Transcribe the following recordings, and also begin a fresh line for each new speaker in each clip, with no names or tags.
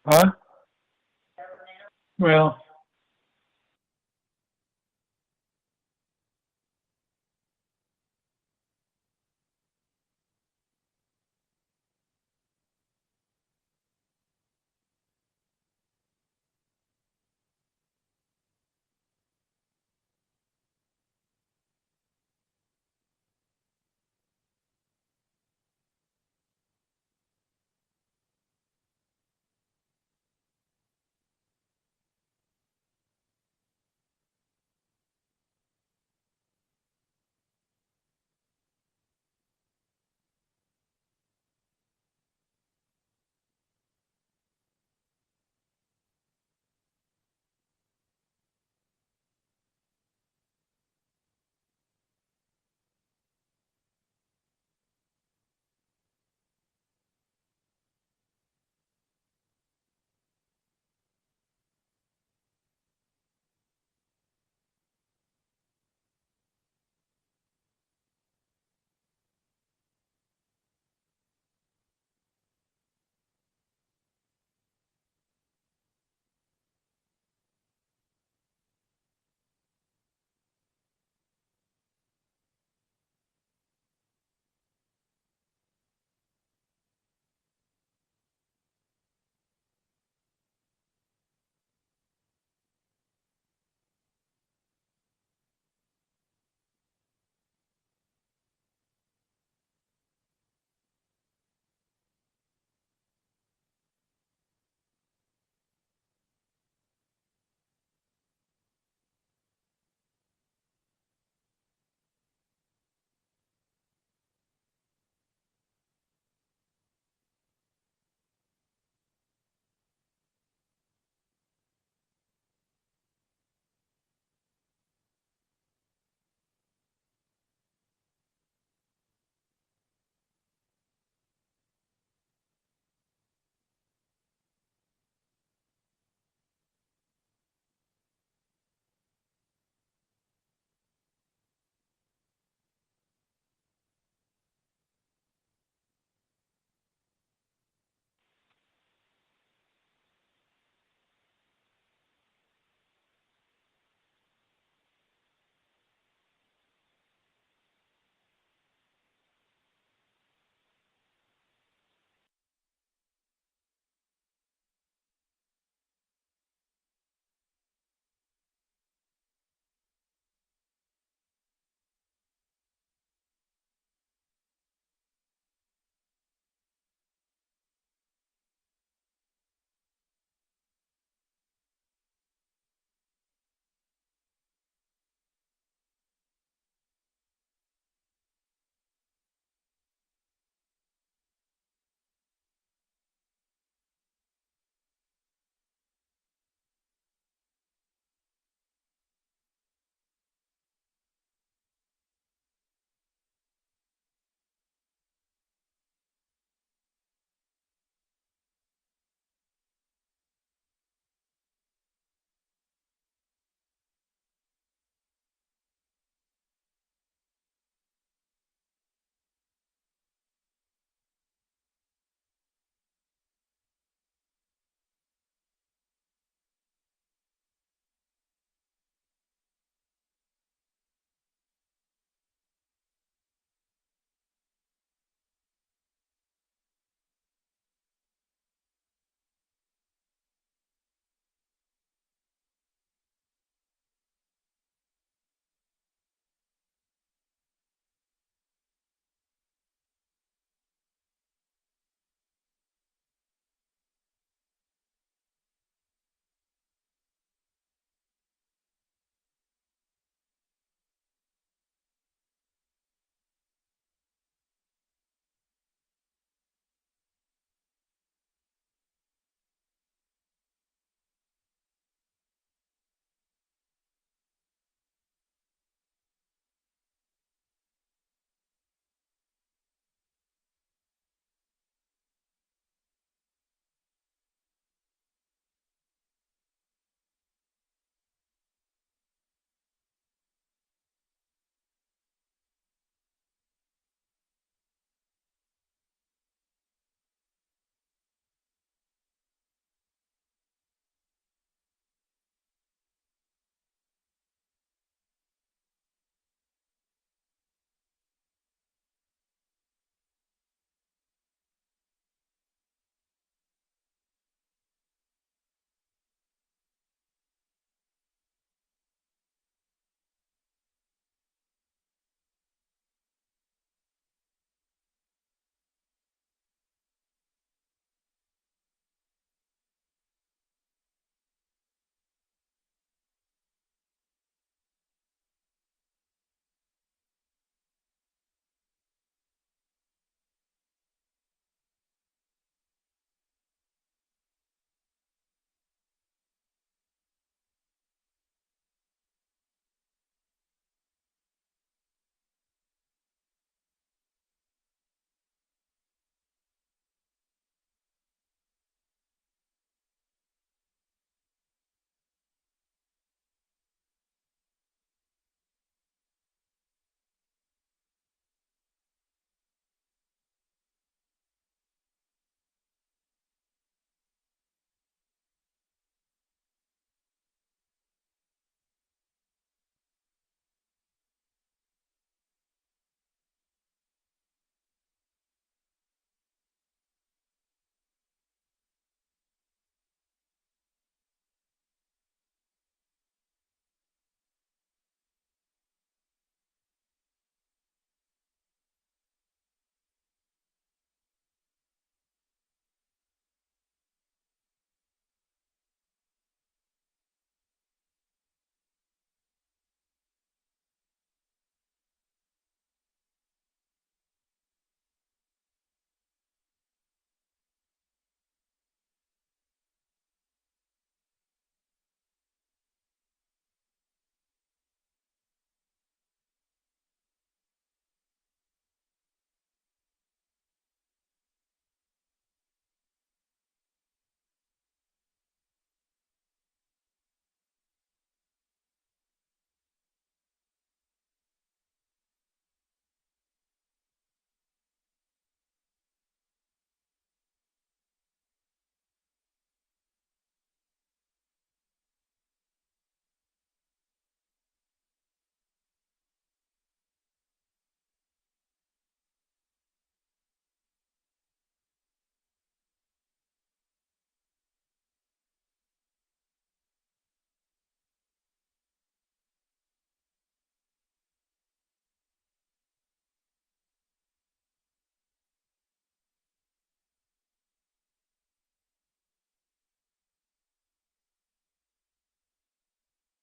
Huh? Well,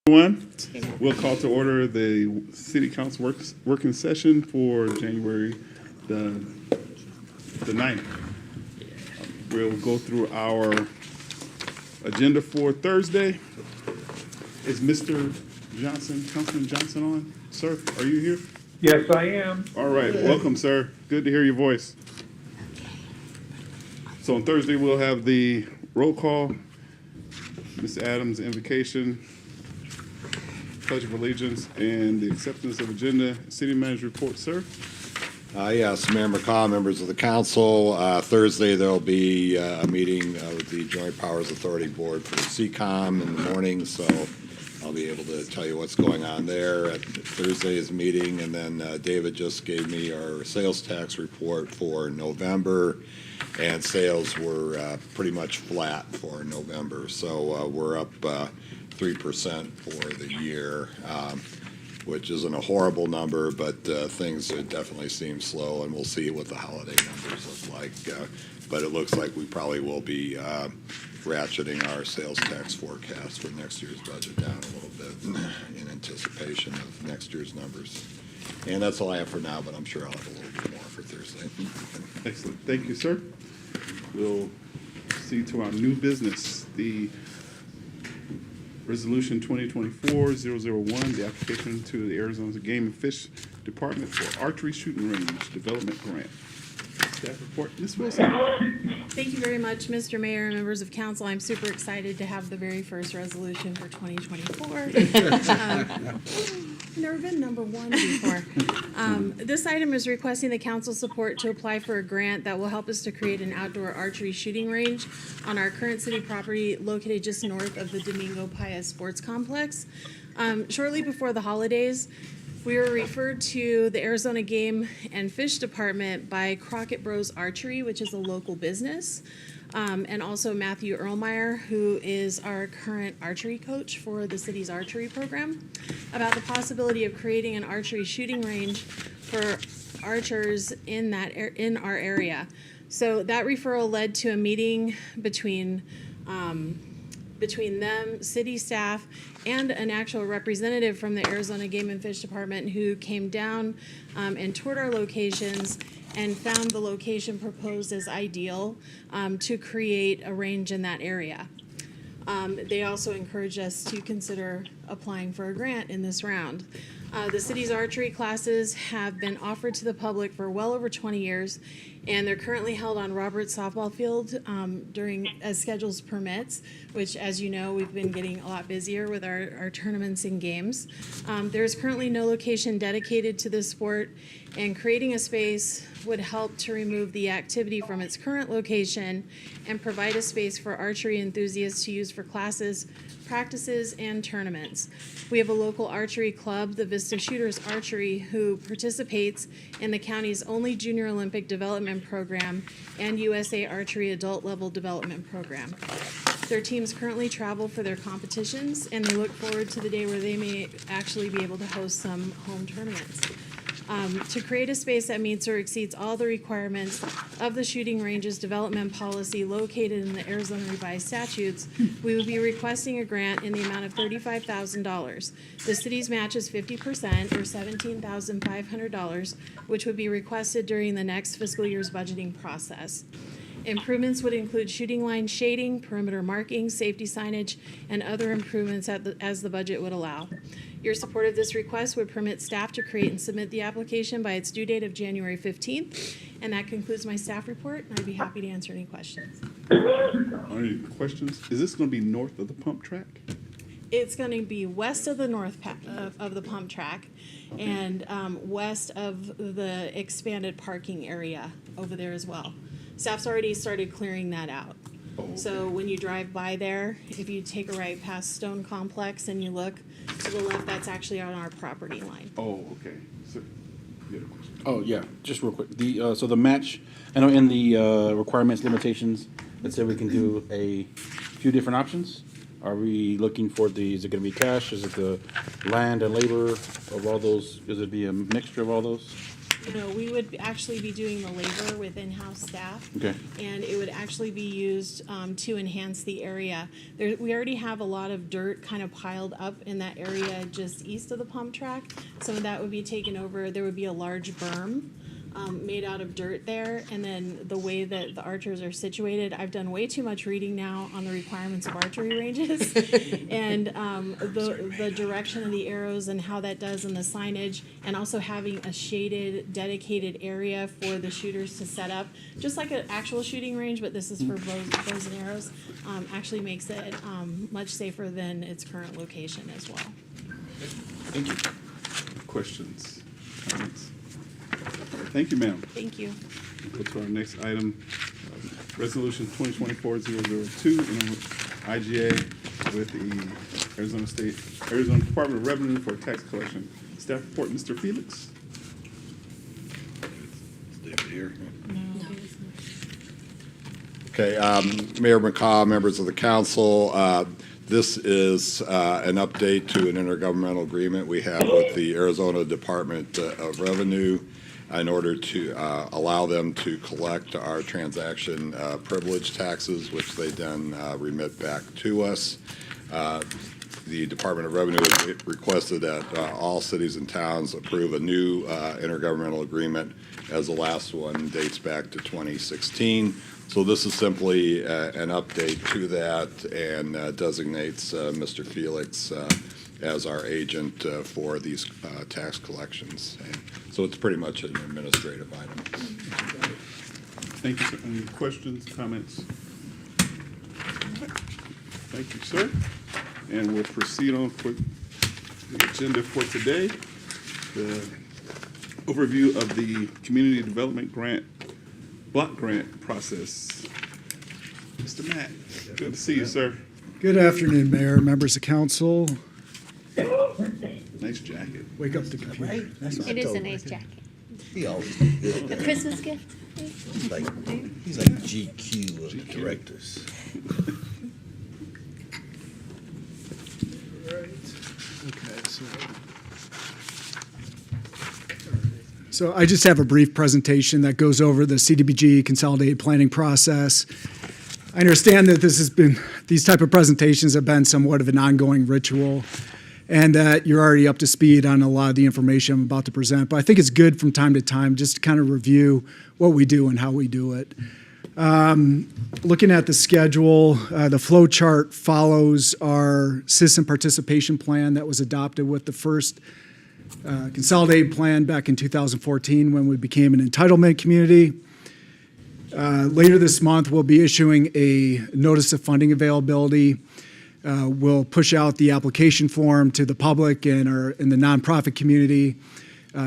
Everyone, we'll call to order the City Council working session for January the 9th. We'll go through our agenda for Thursday. Is Mr. Johnson, Councilman Johnson on? Sir, are you here?
Yes, I am.
All right, welcome, sir. Good to hear your voice. So on Thursday, we'll have the roll call, Mr. Adams' invocation, Pledge of Allegiance, and the acceptance of agenda. City Manager report, sir.
Yes, Mayor McCaw, members of the council. Thursday, there'll be a meeting with the Joint Powers Authority Board for CCOM in the morning, so I'll be able to tell you what's going on there at Thursday's meeting. And then David just gave me our sales tax report for November, and sales were pretty much flat for November. So we're up 3% for the year, which isn't a horrible number, but things definitely seem slow, and we'll see what the holiday numbers look like. But it looks like we probably will be ratcheting our sales tax forecast for next year's budget down a little bit in anticipation of next year's numbers. And that's all I have for now, but I'm sure I'll have a little bit more for Thursday.
Excellent. Thank you, sir. We'll see to our new business, the Resolution 2024-001, the application to the Arizona Game and Fish Department for Archery Shooting Range Development Grant. Staff report, Ms. Wilson.
Thank you very much, Mr. Mayor and members of council. I'm super excited to have the very first resolution for 2024. Never been number one before. This item is requesting the council support to apply for a grant that will help us to create an outdoor archery shooting range on our current city property located just north of the Domingo Paez Sports Complex. Shortly before the holidays, we were referred to the Arizona Game and Fish Department by Crockett Bros Archery, which is a local business, and also Matthew Erlmeyer, who is our current archery coach for the city's archery program, about the possibility of creating an archery shooting range for archers in our area. So that referral led to a meeting between them, city staff, and an actual representative from the Arizona Game and Fish Department who came down and toured our locations and found the location proposed as ideal to create a range in that area. They also encouraged us to consider applying for a grant in this round. The city's archery classes have been offered to the public for well over 20 years, and they're currently held on Roberts Softball Field as schedules permits, which, as you know, we've been getting a lot busier with our tournaments and games. There's currently no location dedicated to this sport, and creating a space would help to remove the activity from its current location and provide a space for archery enthusiasts to use for classes, practices, and tournaments. We have a local archery club, the Vista Shooters Archery, who participates in the county's only Junior Olympic Development Program and USA Archery Adult Level Development Program. Their teams currently travel for their competitions, and they look forward to the day where they may actually be able to host some home tournaments. To create a space that meets or exceeds all the requirements of the shooting range's development policy located in the Arizona Revised Statutes, we would be requesting a grant in the amount of $35,000. The city's match is 50%, or $17,500, which would be requested during the next fiscal year's budgeting process. Improvements would include shooting line shading, perimeter marking, safety signage, and other improvements as the budget would allow. Your support of this request would permit staff to create and submit the application by its due date of January 15th. And that concludes my staff report, and I'd be happy to answer any questions.
Any questions? Is this going to be north of the pump track?
It's going to be west of the of the pump track, and west of the expanded parking area over there as well. Staff's already started clearing that out.
Oh, okay.
So when you drive by there, if you take a right past Stone Complex and you look to the left, that's actually on our property line.
Oh, okay. So, you had a question?
Oh, yeah, just real quick. So the match, I know in the requirements, limitations, it said we can do a few different options. Are we looking for is it going to be cash? Is it the land and labor of all those? Is it be a mixture of all those?
No, we would actually be doing the labor with in-house staff.
Okay.
And it would actually be used to enhance the area. There, we already have a lot of dirt kind of piled up in that area just east of the pump track. Some of that would be taken over. There would be a large berm made out of dirt there. And then the way that the archers are situated, I've done way too much reading now on the requirements of archery ranges. And the direction of the arrows and how that does in the signage, and also having a shaded, dedicated area for the shooters to set up, just like an actual shooting range, but this is for bows and arrows, actually makes it much safer than its current location as well.
Thank you.
Questions, comments? Thank you, ma'am.
Thank you.
Go to our next item, Resolution 2024-002, IGA with the Arizona Department of Revenue for tax collection. Staff report, Mr. Felix.
David here. Okay, Mayor McCaw, members of the council, this is an update to an intergovernmental agreement we have with the Arizona Department of Revenue in order to allow them to collect our transaction privilege taxes, which they then remit back to us. The Department of Revenue has requested that all cities and towns approve a new intergovernmental agreement, as the last one dates back to 2016. So this is simply an update to that, and designates Mr. Felix as our agent for these tax collections. And so it's pretty much an administrative item.
Thank you, sir. Any questions, comments? Thank you, sir. And we'll proceed on with the agenda for today. The overview of the Community Development Grant, block grant process. Mr. Matt, good to see you, sir.
Good afternoon, Mayor, members of council.
Nice jacket.
Wake up the computer.
Right? That's what I
It is
told
a
him.
nice jacket.
He always do good.
A Christmas gift?
He's like GQ of the directors.
Okay, so I just have a brief presentation that goes over the CDBG consolidated planning process. I understand that these type of presentations have been somewhat of an ongoing ritual, and that you're already up to speed on a lot of the information I'm about to present. But I think it's good from time to time just to kind of review what we do and how we do it. Looking at the schedule, the flow chart follows our citizen participation plan that was adopted with the first consolidated plan back in 2014 when we became an entitlement community. Later this month, we'll be issuing a notice of funding availability. We'll push out the application form to the public and in the nonprofit community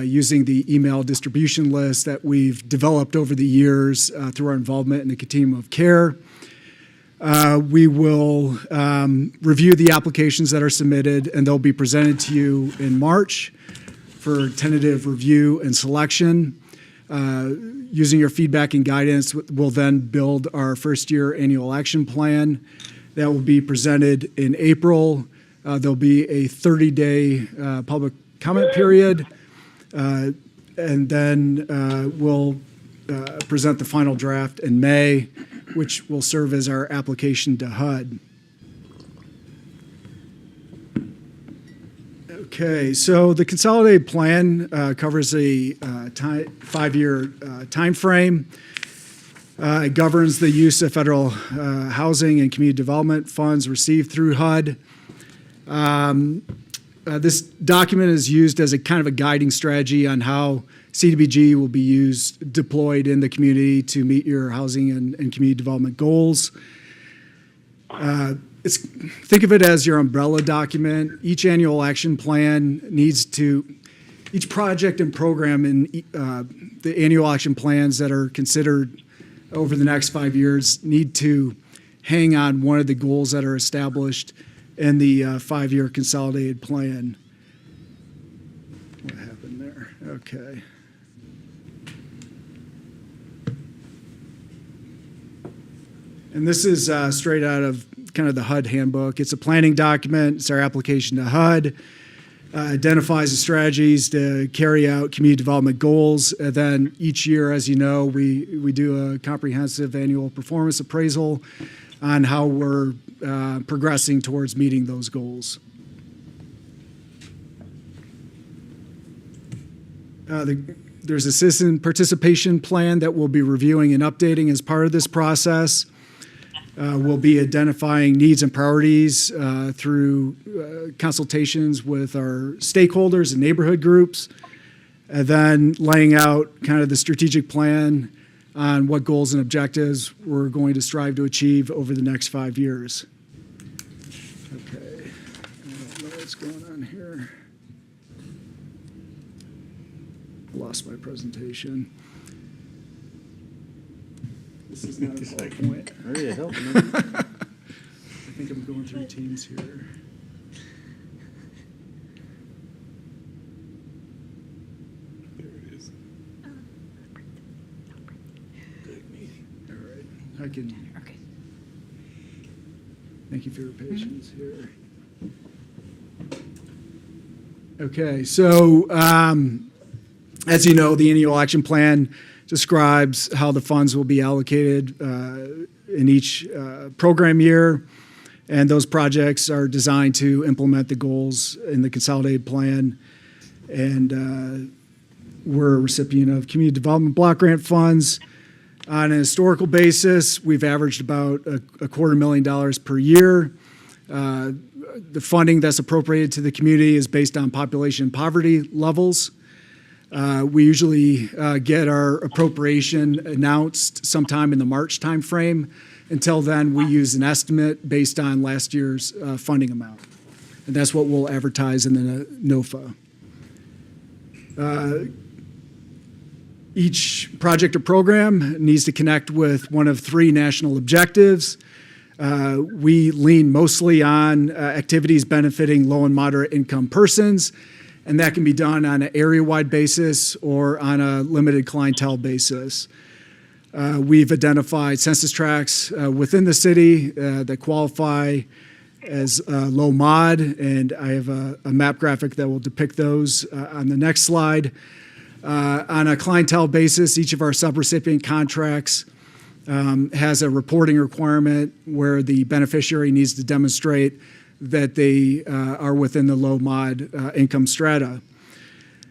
using the email distribution list that we've developed over the years through our involvement in the Continuum of Care. We will review the applications that are submitted, and they'll be presented to you in March for tentative review and selection. Using your feedback and guidance, we'll then build our first-year annual action plan. That will be presented in April. There'll be a 30-day public comment period, and then we'll present the final draft in May, which will serve as our application to HUD. Okay, so the consolidated plan covers a 5-year time frame. It governs the use of federal housing and community development funds received through HUD. This document is used as a kind of a guiding strategy on how CDBG will be deployed in the community to meet your housing and community development goals. Think of it as your umbrella document. Each annual action plan each project and program in the annual action plans that are considered over the next 5 years need to hang on one of the goals that are established in the 5-year consolidated plan. What happened there? Okay. And this is straight out of kind of the HUD handbook. It's a planning document. It's our application to HUD. identifies the strategies to carry out community development goals. And then each year, as you know, we do a comprehensive annual performance appraisal on how we're progressing towards meeting those goals. There's a citizen participation plan that we'll be reviewing and updating as part of this process. We'll be identifying needs and priorities through consultations with our stakeholders and neighborhood groups, and then laying out kind of the strategic plan on what goals and objectives we're going to strive to achieve over the next 5 years. Okay, I don't know what's going on here. Lost my presentation. This is not a PowerPoint.
Ready to help, man.
I think I'm going through Teams here.
There it is.
All right, I can. Thank you for your patience here. Okay, so as you know, the annual action plan describes how the funds will be allocated in each program year, and those projects are designed to implement the goals in the consolidated plan. And we're a recipient of community development block grant funds. On a historical basis, we've averaged about $250,000 per year. The funding that's appropriated to the community is based on population poverty levels. We usually get our appropriation announced sometime in the March timeframe. Until then, we use an estimate based on last year's funding amount. And that's what we'll advertise in the NOFA. Each project or program needs to connect with one of 3 national objectives. We lean mostly on activities benefiting low and moderate income persons, and that can be done on an area-wide basis or on a limited clientele basis. We've identified census tracts within the city that qualify as low mod, and I have a map graphic that will depict those on the next slide. On a clientele basis, each of our subrecipient contracts has a reporting requirement where the beneficiary needs to demonstrate that they are within the low mod income strata.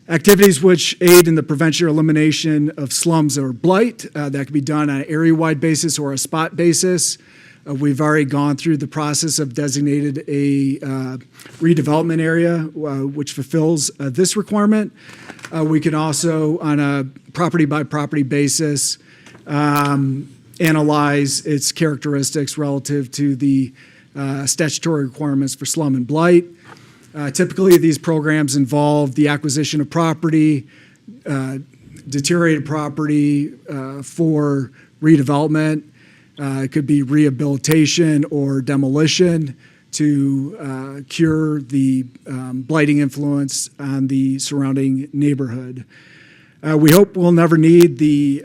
Activities which aid in the prevention or elimination of slums or blight, that can be done on an area-wide basis or a spot basis. We've already gone through the process of designated a redevelopment area which fulfills this requirement. We can also, on a property-by-property basis, analyze its characteristics relative to the statutory requirements for slum and blight. Typically, these programs involve the acquisition of property, deteriorated property for redevelopment. It could be rehabilitation or demolition to cure the blighting influence on the surrounding neighborhood. We hope we'll never need the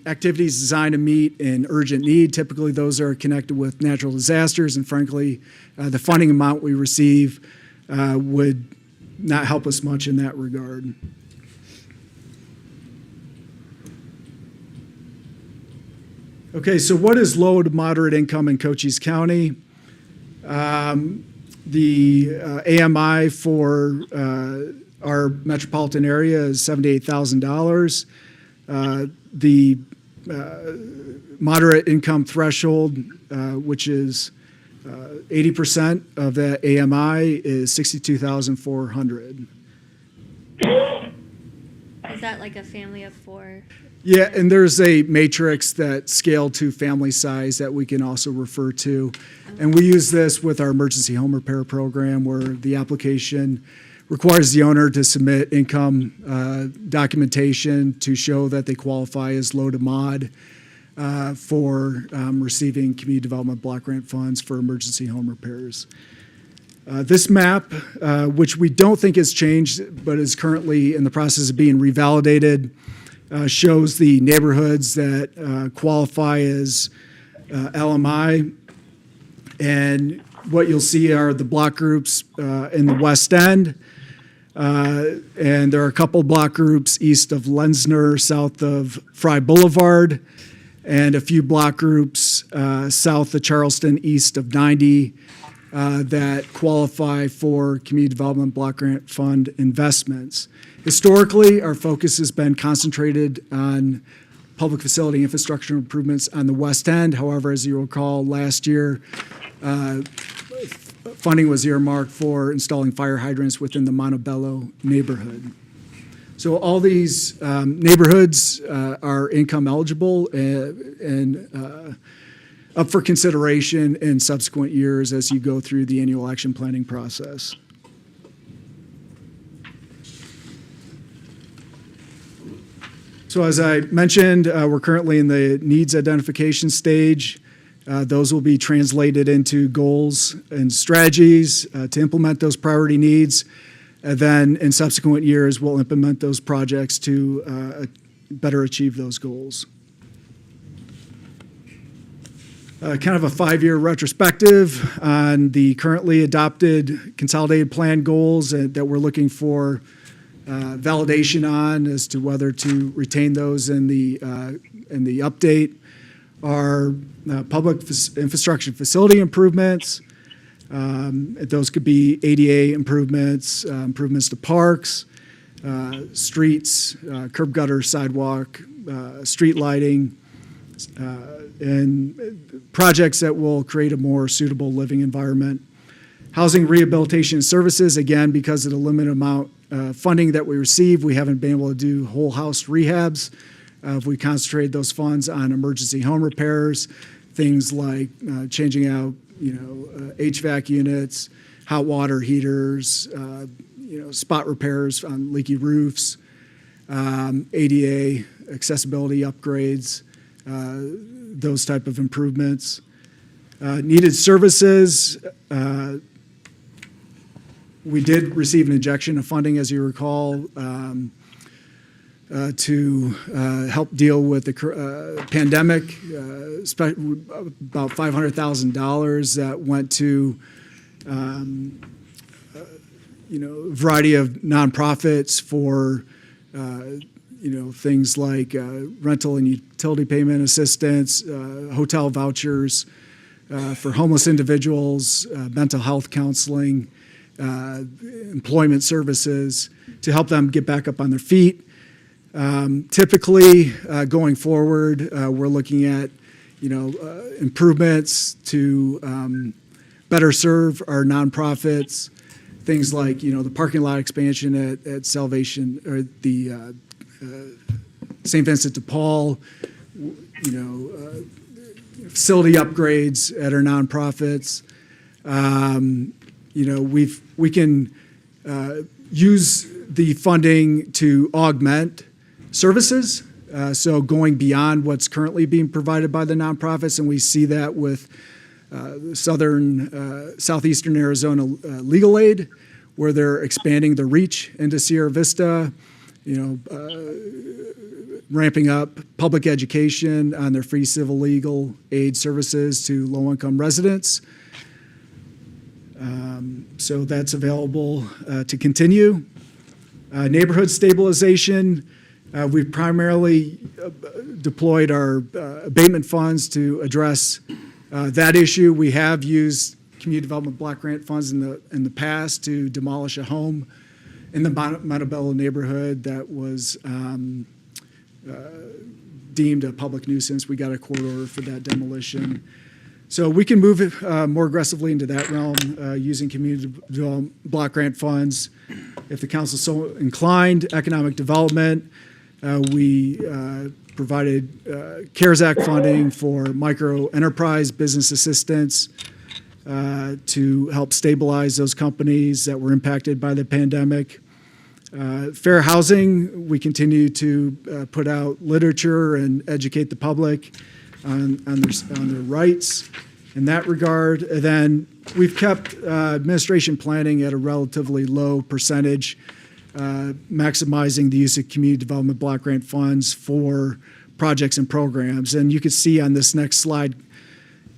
activities designed to meet an urgent need. Typically, those are connected with natural disasters, and frankly, the funding amount we receive would not help us much in that regard. Okay, so what is low to moderate income in Cochise County? The AMI for our metropolitan area is $78,000. The moderate income threshold, which is 80% of that AMI, is $62,400.
Is that like a family of 4?
Yeah, and there's a matrix that scaled to family size that we can also refer to. And we use this with our emergency home repair program, where the application requires the owner to submit income documentation to show that they qualify as low to mod for receiving community development block grant funds for emergency home repairs. This map, which we don't think has changed, but is currently in the process of being revalidated, shows the neighborhoods that qualify as LMI. And what you'll see are the block groups in the West End. And there are a couple block groups east of Lenzner, south of Fry Boulevard, and a few block groups south of Charleston, east of 90, that qualify for Community Development Block Grant Fund investments. Historically, our focus has been concentrated on public facility infrastructure improvements on the west end. However, as you recall, last year, funding was earmarked for installing fire hydrants within the Montebello neighborhood. So all these neighborhoods are income eligible and up for consideration in subsequent years as you go through the annual action planning process. So as I mentioned, we're currently in the needs identification stage. Those will be translated into goals and strategies to implement those priority needs. And then in subsequent years, we'll implement those projects to better achieve those goals. Kind of a 5-year retrospective on the currently adopted consolidated plan goals that we're looking for validation on as to whether to retain those in the update are public infrastructure facility improvements. Those could be ADA improvements, improvements to parks, streets, curb gutter, sidewalk, street lighting, and projects that will create a more suitable living environment. Housing rehabilitation services, again, because of the limited amount of funding that we receive, we haven't been able to do whole house rehabs. We concentrated those funds on emergency home repairs, things like changing out, HVAC units, hot water heaters, spot repairs on leaky roofs, ADA accessibility upgrades, those type of improvements. Needed services. We did receive an injection of funding, as you recall, to help deal with the pandemic, about $500,000 that went to a variety of nonprofits for things like rental and utility payment assistance, hotel vouchers for homeless individuals, mental health counseling, employment services to help them get back up on their feet. Typically, going forward, we're looking at, improvements to better serve our nonprofits, things like, the parking lot expansion at Salvation, or the St. Vincent de Paul, facility upgrades at our nonprofits. We can use the funding to augment services, so going beyond what's currently being provided by the nonprofits, and we see that with southeastern Arizona Legal Aid, where they're expanding the reach into Sierra Vista, ramping up public education on their free civil legal aid services to low-income residents. So that's available to continue. Neighborhood stabilization. We've primarily deployed our abatement funds to address that issue. We have used community development block grant funds in the past to demolish a home in the Montebello neighborhood that was deemed a public nuisance. We got a court order for that demolition. So we can move more aggressively into that realm using community development block grant funds. If the council is so inclined, economic development, we provided CARES Act funding for micro enterprise business assistance to help stabilize those companies that were impacted by the pandemic. Fair housing, we continue to put out literature and educate the public on their rights in that regard. And then we've kept administration planning at a relatively low percentage, maximizing the use of community development block grant funds for projects and programs. And you can see on this next slide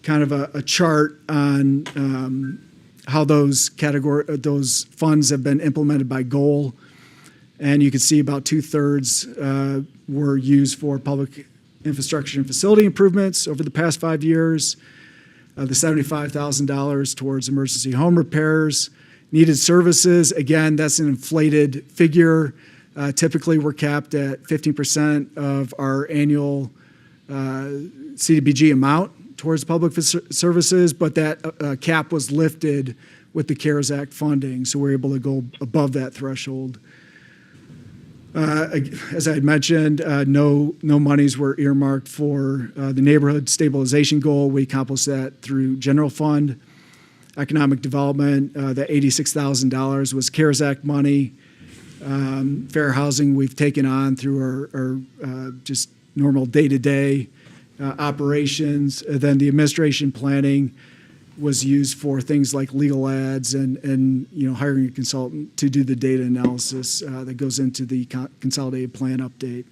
kind of a chart on how those funds have been implemented by goal. And you can see about 2/3 were used for public infrastructure and facility improvements over the past 5 years. The $75,000 towards emergency home repairs, needed services. Again, that's an inflated figure. Typically, we're capped at 15% of our annual CDBG amount towards public services, but that cap was lifted with the CARES Act funding, so we're able to go above that threshold. As I had mentioned, no monies were earmarked for the neighborhood stabilization goal. We accomplished that through general fund. Economic development, the $86,000 was CARES Act money. Fair housing we've taken on through our just normal day-to-day operations. Then the administration planning was used for things like legal ads and hiring a consultant to do the data analysis that goes into the consolidated plan update,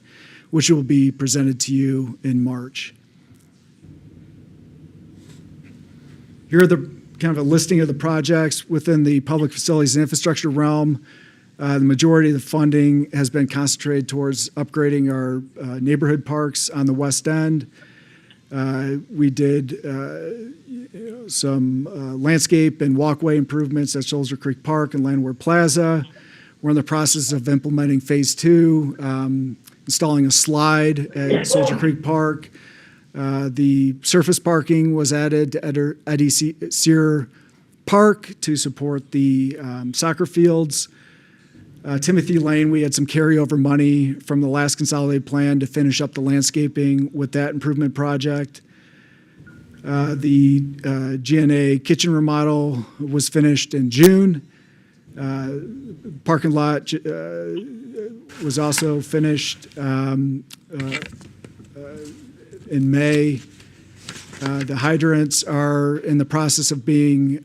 which will be presented to you in March. Here are the kind of a listing of the projects within the public facilities and infrastructure realm. The majority of the funding has been concentrated towards upgrading our neighborhood parks on the West End. We did some landscape and walkway improvements at Soldier Creek Park and Landwehr Plaza. We're in the process of implementing Phase 2, installing a slide at Soldier Creek Park. The surface parking was added to Eddie Sear Park to support the soccer fields. Timothy Lane, we had some carryover money from the last consolidated plan to finish up the landscaping with that improvement project. The GNA kitchen remodel was finished in June. Parking lot was also finished in May. The hydrants are in the process of being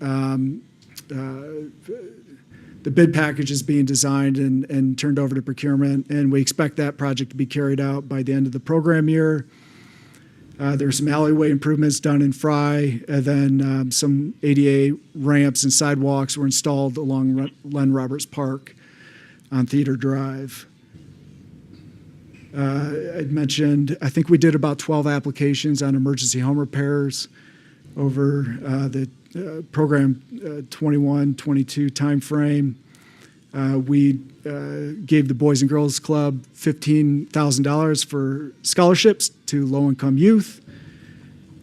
the bid package is being designed and turned over to procurement, and we expect that project to be carried out by the end of the program year. There's some alleyway improvements done in Fry, and then some ADA ramps and sidewalks were installed along Len Roberts Park on Theater Drive. I'd mentioned, I think we did about 12 applications on emergency home repairs over the program 21-22 timeframe. We gave the Boys and Girls Club $15,000 for scholarships to low-income youth.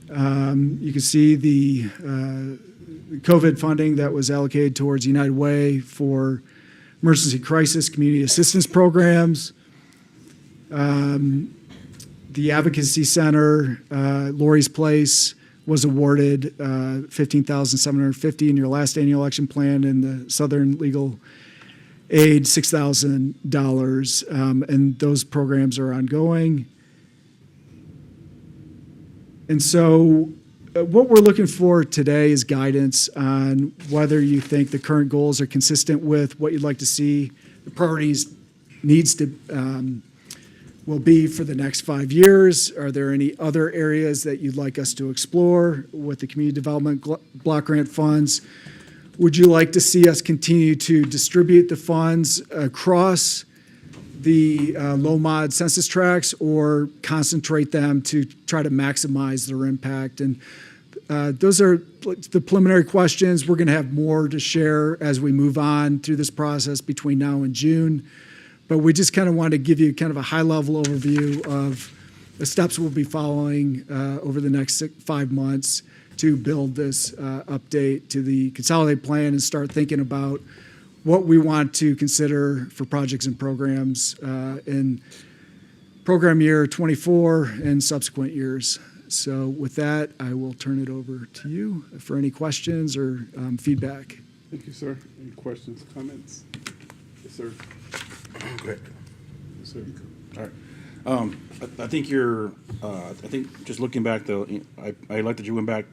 You can see the COVID funding that was allocated towards United Way for emergency crisis community assistance programs. The Advocacy Center, Lori's Place, was awarded $15,750 in your last annual election plan, and the Southern Legal Aid $6,000, and those programs are ongoing. And so what we're looking for today is guidance on whether you think the current goals are consistent with what you'd like to see the priorities needs to will be for the next 5 years. Are there any other areas that you'd like us to explore with the community development block grant funds? Would you like to see us continue to distribute the funds across the low mod census tracts, or concentrate them to try to maximize their impact? And those are the preliminary questions. We're going to have more to share as we move on through this process between now and June. But we just kind of want to give you kind of a high-level overview of the steps we'll be following over the next 5 months to build this update to the consolidated plan and start thinking about what we want to consider for projects and programs in program year 24 and subsequent years. So with that, I will turn it over to you for any questions or feedback.
Thank you, sir. Any questions, comments? Yes, sir.
Great.
Yes, sir.
All right. I think I think just looking back though, I like that you went back,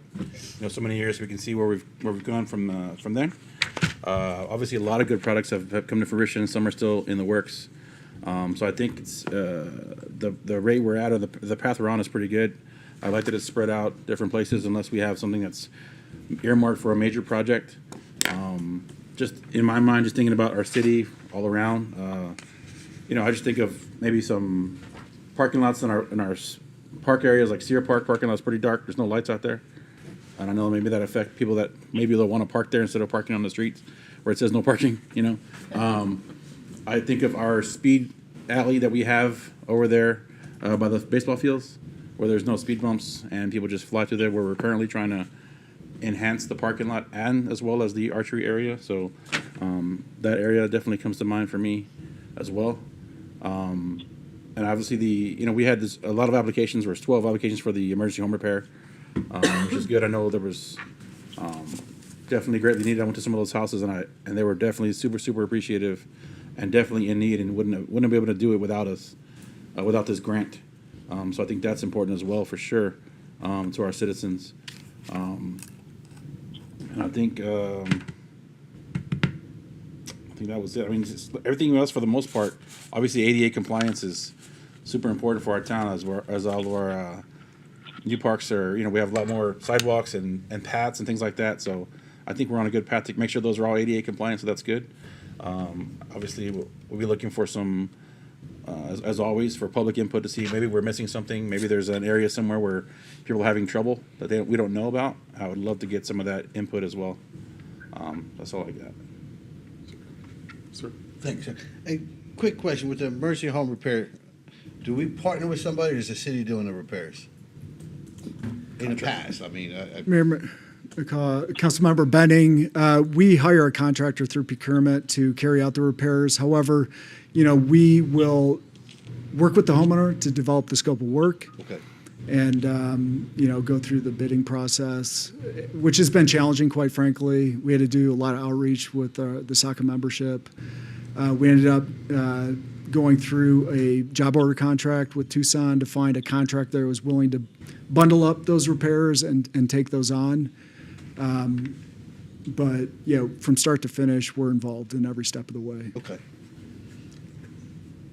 so many years, so we can see where we've gone from there. Obviously, a lot of good products have come to fruition. Some are still in the works. So I think it's the rate we're at, or the path we're on, is pretty good. I like that it's spread out different places, unless we have something that's earmarked for a major project. Just in my mind, just thinking about our city all around, I just think of maybe some parking lots in our park areas, like Sierra Park parking lot's pretty dark. There's no lights out there. And I know maybe that affect people that maybe they'll want to park there instead of parking on the streets where it says no parking, I think of our speed alley that we have over there by the baseball fields where there's no speed bumps and people just fly through there, where we're currently trying to enhance the parking lot and as well as the archery area. So that area definitely comes to mind for me as well. And obviously we had a lot of applications. There's 12 applications for the emergency home repair, which is good. I know there was definitely greatly needed. I went to some of those houses and they were definitely super, super appreciative and definitely in need, and wouldn't be able to do it without us, without this grant. So I think that's important as well for sure to our citizens. And I think that was it. I mean, everything else for the most part. Obviously, ADA compliance is super important for our town, as all of our new parks are. We have a lot more sidewalks and paths and things like that. So I think we're on a good path to make sure those are all ADA compliant. So that's good. Obviously, we'll be looking for some, as always, for public input to see maybe we're missing something. Maybe there's an area somewhere where people are having trouble that we don't know about. I would love to get some of that input as well. That's all I got.
Sir?
Thanks. A quick question, with the emergency home repair, do we partner with somebody or is the city doing the repairs? In the past, I mean,
Mayor McCaw, Councilmember Benning, we hire a contractor through procurement to carry out the repairs. However, we will work with the homeowner to develop the scope of work
okay.
and, go through the bidding process, which has been challenging, quite frankly. We had to do a lot of outreach with the SACA membership. We ended up going through a job order contract with Tucson to find a contractor that was willing to bundle up those repairs and take those on. But from start to finish, we're involved in every step of the way.
Okay.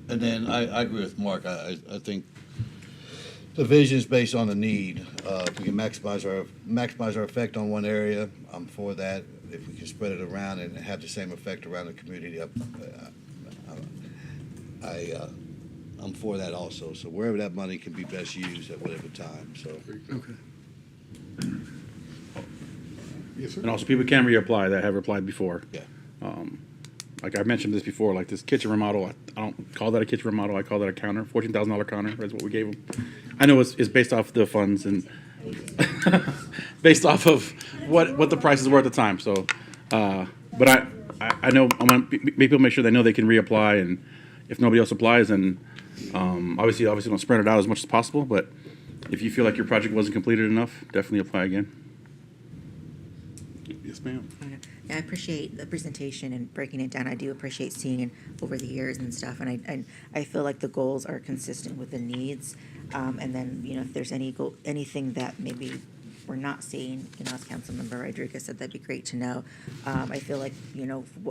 And then I agree with Mark. I think the vision is based on the need. If we can maximize our effect on one area, I'm for that. If we can spread it around and have the same effect around the community, I'm for that also. So wherever that money can be best used at whatever time. So
Okay.
Yes, sir.
And also, people can reapply that have applied before.
yeah.
Like I mentioned this before, like this kitchen remodel, I don't call that a kitchen remodel. I call that a counter, $14,000 counter. That's what we gave them. I know it's based off the funds and based off of what the prices were at the time. So, but I know I want people make sure they know they can reapply, and if nobody else applies, then obviously don't spread it out as much as possible. But if you feel like your project wasn't completed enough, definitely apply again.
Yes, ma'am.
Yeah, I appreciate the presentation and breaking it down. I do appreciate seeing it over the years and stuff, and I feel like the goals are consistent with the needs. And then if there's anything that maybe we're not seeing, as Councilmember Rodriguez said, that'd be great to know. I feel like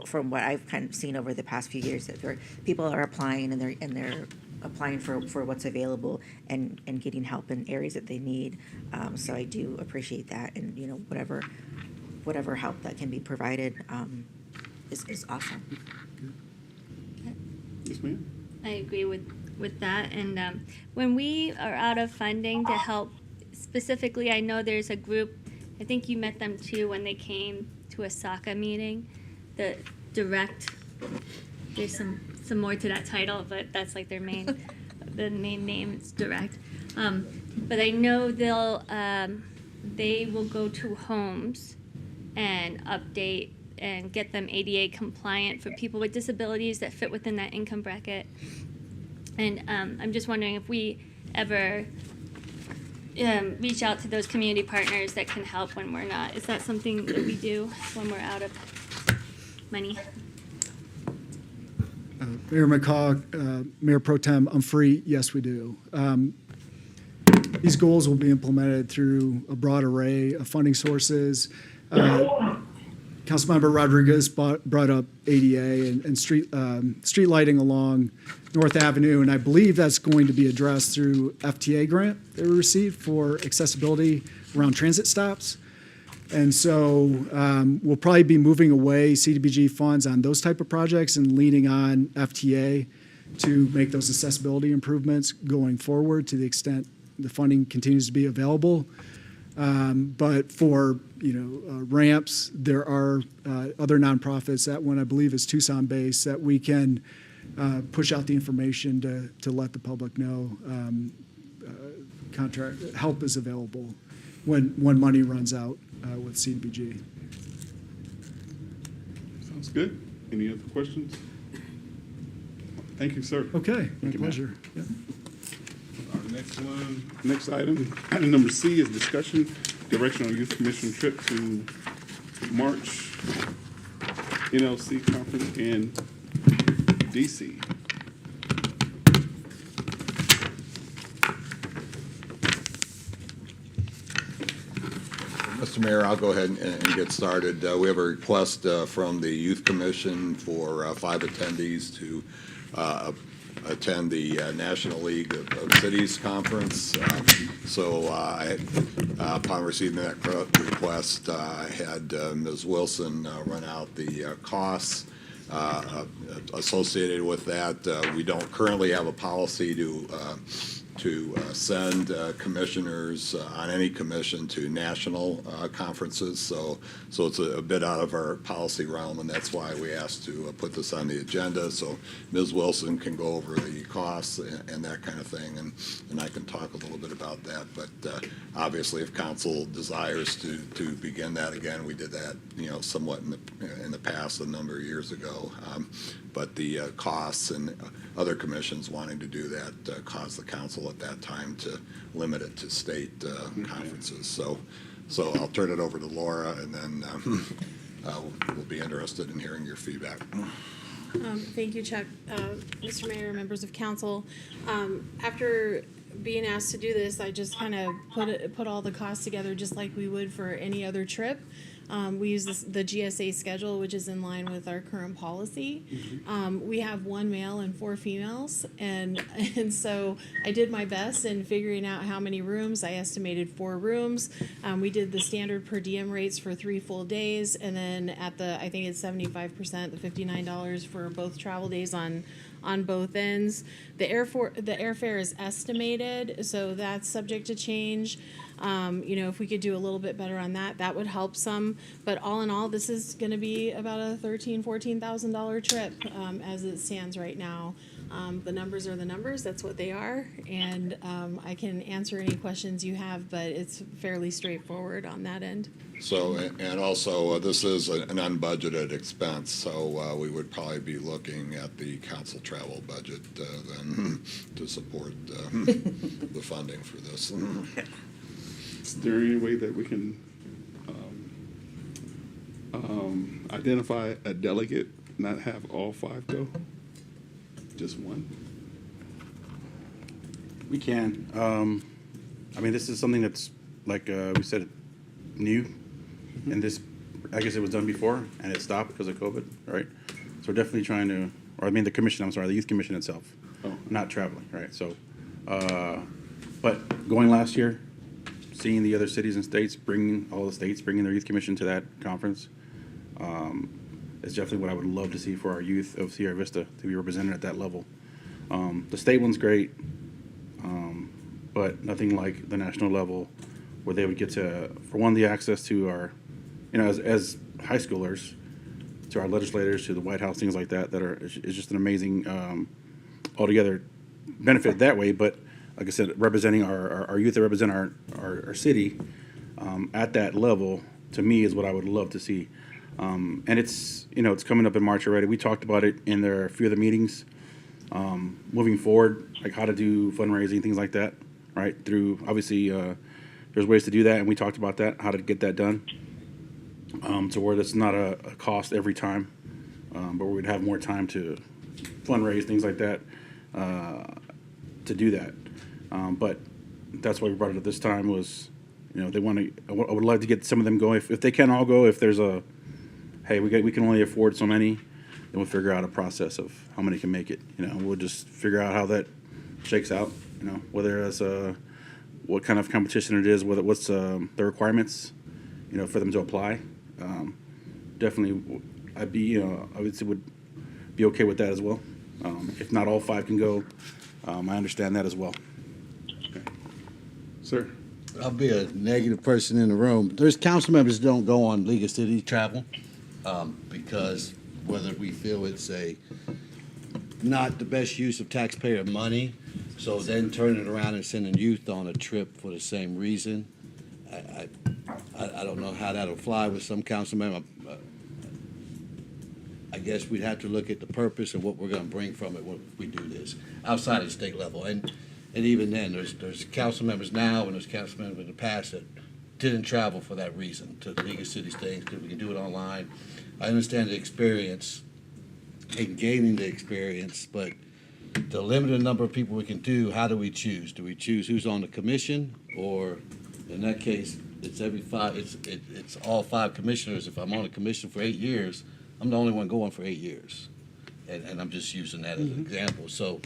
from what I've kind of seen over the past few years, that people are applying and they're applying for what's available and getting help in areas that they need. So I do appreciate that, and whatever help that can be provided is awesome.
Yes, ma'am.
I agree with that. And when we are out of funding to help, specifically, I know there's a group, I think you met them too when they came to a SACA meeting, the Direct. There's some more to that title, but that's like their main, the main name is Direct. But I know they will go to homes and update and get them ADA compliant for people with disabilities that fit within that income bracket. And I'm just wondering if we ever reach out to those community partners that can help when we're not. Is that something that we do when we're out of money?
Mayor McCaw, Mayor Pro Tem Humphrey, yes, we do. These goals will be implemented through a broad array of funding sources. Councilmember Rodriguez brought up ADA and street lighting along North Avenue, and I believe that's going to be addressed through FTA grant that we received for accessibility around transit stops. And so we'll probably be moving away CDBG funds on those type of projects and leaning on FTA to make those accessibility improvements going forward to the extent the funding continues to be available. But for, ramps, there are other nonprofits, that one I believe is Tucson-based, that we can push out the information to let the public know contract help is available when money runs out with CDBG.
Sounds good. Any other questions? Thank you, sir.
Okay, my
you, Matt.
pleasure. Yeah.
Our next item number C is discussion, direction on youth commission trip to March NLC conference in DC.
Mr. Mayor, I'll go ahead and get started. We have a request from the Youth Commission for 5 attendees to attend the National League of Cities Conference. Upon receiving that request, I had Ms. Wilson run out the costs associated with that. We don't currently have a policy to send commissioners on any commission to national conferences. So it's a bit out of our policy realm, and that's why we asked to put this on the agenda. So Ms. Wilson can go over the costs and that kind of thing, and I can talk a little bit about that. But obviously, if council desires to begin that again, we did that, somewhat in the past, a number of years ago. But the costs and other commissions wanting to do that caused the council at that time to limit it to state conferences. So I'll turn it over to Laura, and then we'll be interested in hearing your feedback.
Thank you, Chuck. Mr. Mayor, members of council. After being asked to do this, I just kind of put all the costs together just like we would for any other trip. We use the GSA schedule, which is in line with our current policy. We have 1 male and 4 females, and so I did my best in figuring out how many rooms. I estimated 4 rooms. We did the standard per diem rates for 3 full days, and then I think it's 75%, the $59 for both travel days on both ends. The airfare is estimated, so that's subject to change. If we could do a little bit better on that, that would help some. But all in all, this is going to be about a $13,000-$14,000 trip as it stands right now. The numbers are the numbers. That's what they are. And I can answer any questions you have, but it's fairly straightforward on that end.
So, and also, this is an unbudgeted expense, so we would probably be looking at the council travel budget then to support the funding for this.
Is there any way that we can identify a delegate, not have all 5 go? Just one?
We can. This is something that's, like we said, new. And this, I guess it was done before, and it stopped because of COVID, right? So we're definitely trying to, the commission, the youth commission itself, not traveling, right? So, but going last year, seeing the other cities and states, bringing their youth commission to that conference, is definitely what I would love to see for our youth of Sierra Vista to be represented at that level. The state one's great, but nothing like the national level where they would get to, for one, the access to our, as high schoolers, to our legislators, to the White House, things like that, is just an amazing, altogether benefit that way. But like I said, representing our youth that represent our city at that level, to me, is what I would love to see. And it's coming up in March already. We talked about it in a few of the meetings. Moving forward, like how to do fundraising, things like that, right? Through, obviously, there's ways to do that, and we talked about that, how to get that done, to where that's not a cost every time, but we would have more time to fundraise, things like that, to do that. But that's why we brought it up this time was, they want to, I would like to get some of them going. If they can all go, if there's hey, we can only afford so many, then we'll figure out a process of how many can make it. We'll just figure out how that shakes out, whether it's what kind of competition it is, what's the requirements, for them to apply. Definitely, I would be okay with that as well. If not all 5 can go, I understand that as well.
Sir?
I'll be a negative person in the room. There's council members that don't go on League of Cities travel because whether we feel it's not the best use of taxpayer money, so then turning it around and sending youth on a trip for the same reason, I don't know how that'll fly with some council member. I guess we'd have to look at the purpose and what we're going to bring from it when we do this outside of the state level. And even then, there's council members now and there's council members in the past that didn't travel for that reason, to the League of Cities things, because we can do it online. I understand the experience and gaining the experience, but the limited number of people we can do, how do we choose? Do we choose who's on the commission, or in that case, it's every 5, it's all 5 commissioners. If I'm on a commission for 8 years, I'm the only one going for 8 years. And I'm just using that as an example. So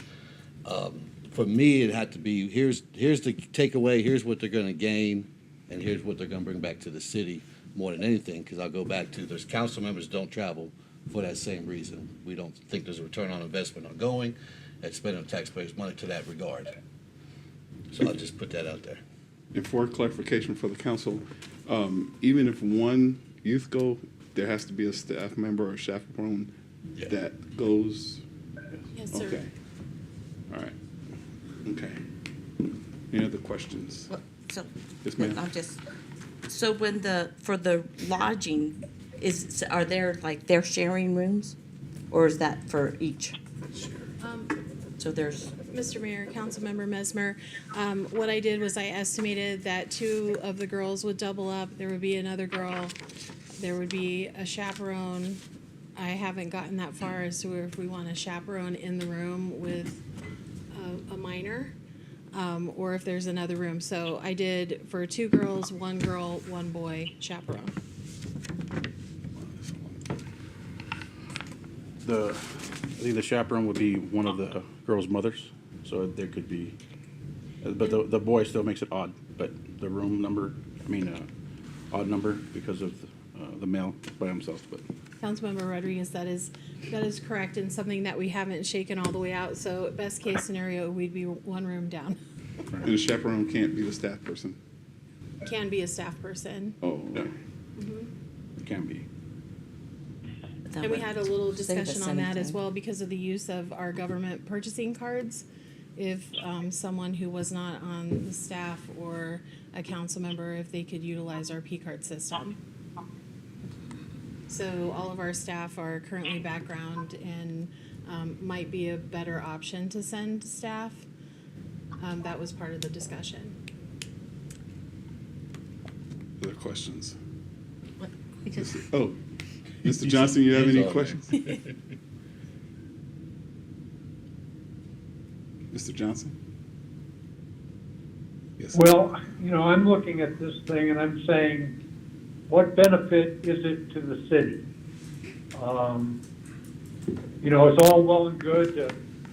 for me, it had to be, here's the takeaway, here's what they're going to gain, and here's what they're going to bring back to the city more than anything, because I'll go back to there's council members don't travel for that same reason. We don't think there's a return on investment on going and spending taxpayers' money to that regard. So I'll just put that out there.
And for clarification for the council, even if one youth go, there has to be a staff member or chaperone
Yeah.
that goes?
Yes, sir.
Okay. All right. Okay. Any other questions?
Well, So,
Yes, ma'am.
so when for the lodging, are there, like, they're sharing rooms? Or is that for each? So there's,
Mr. Mayor, Councilmember Mesmer, what I did was I estimated that 2 of the girls would double up. There would be another girl. There would be a chaperone. I haven't gotten that far as to if we want a chaperone in the room with a minor, or if there's another room. So I did for 2 girls, 1 girl, 1 boy chaperone.
I think the chaperone would be one of the girls' mothers, so there could be, but the boy still makes it odd, but the room number, odd number because of the male by himself, but.
Councilmember Rodriguez, that is correct, and something that we haven't shaken all the way out. So best case scenario, we'd be 1 room down.
And the chaperone can't be the staff person?
Can be a staff person.
Oh, okay.
It can be.
And we had a little
Say the
discussion on
same
that as
thing.
well because of the use of our government purchasing cards. If someone who was not on the staff or a council member, if they could utilize our P-card system. So all of our staff are currently background and might be a better option to send staff. That was part of the discussion.
Other questions?
because
Oh, Mr. Johnson, you have any
He's on
questions? Mr. Johnson? Yes.
Well, I'm looking at this thing and I'm saying, what benefit is it to the city? It's all well and good to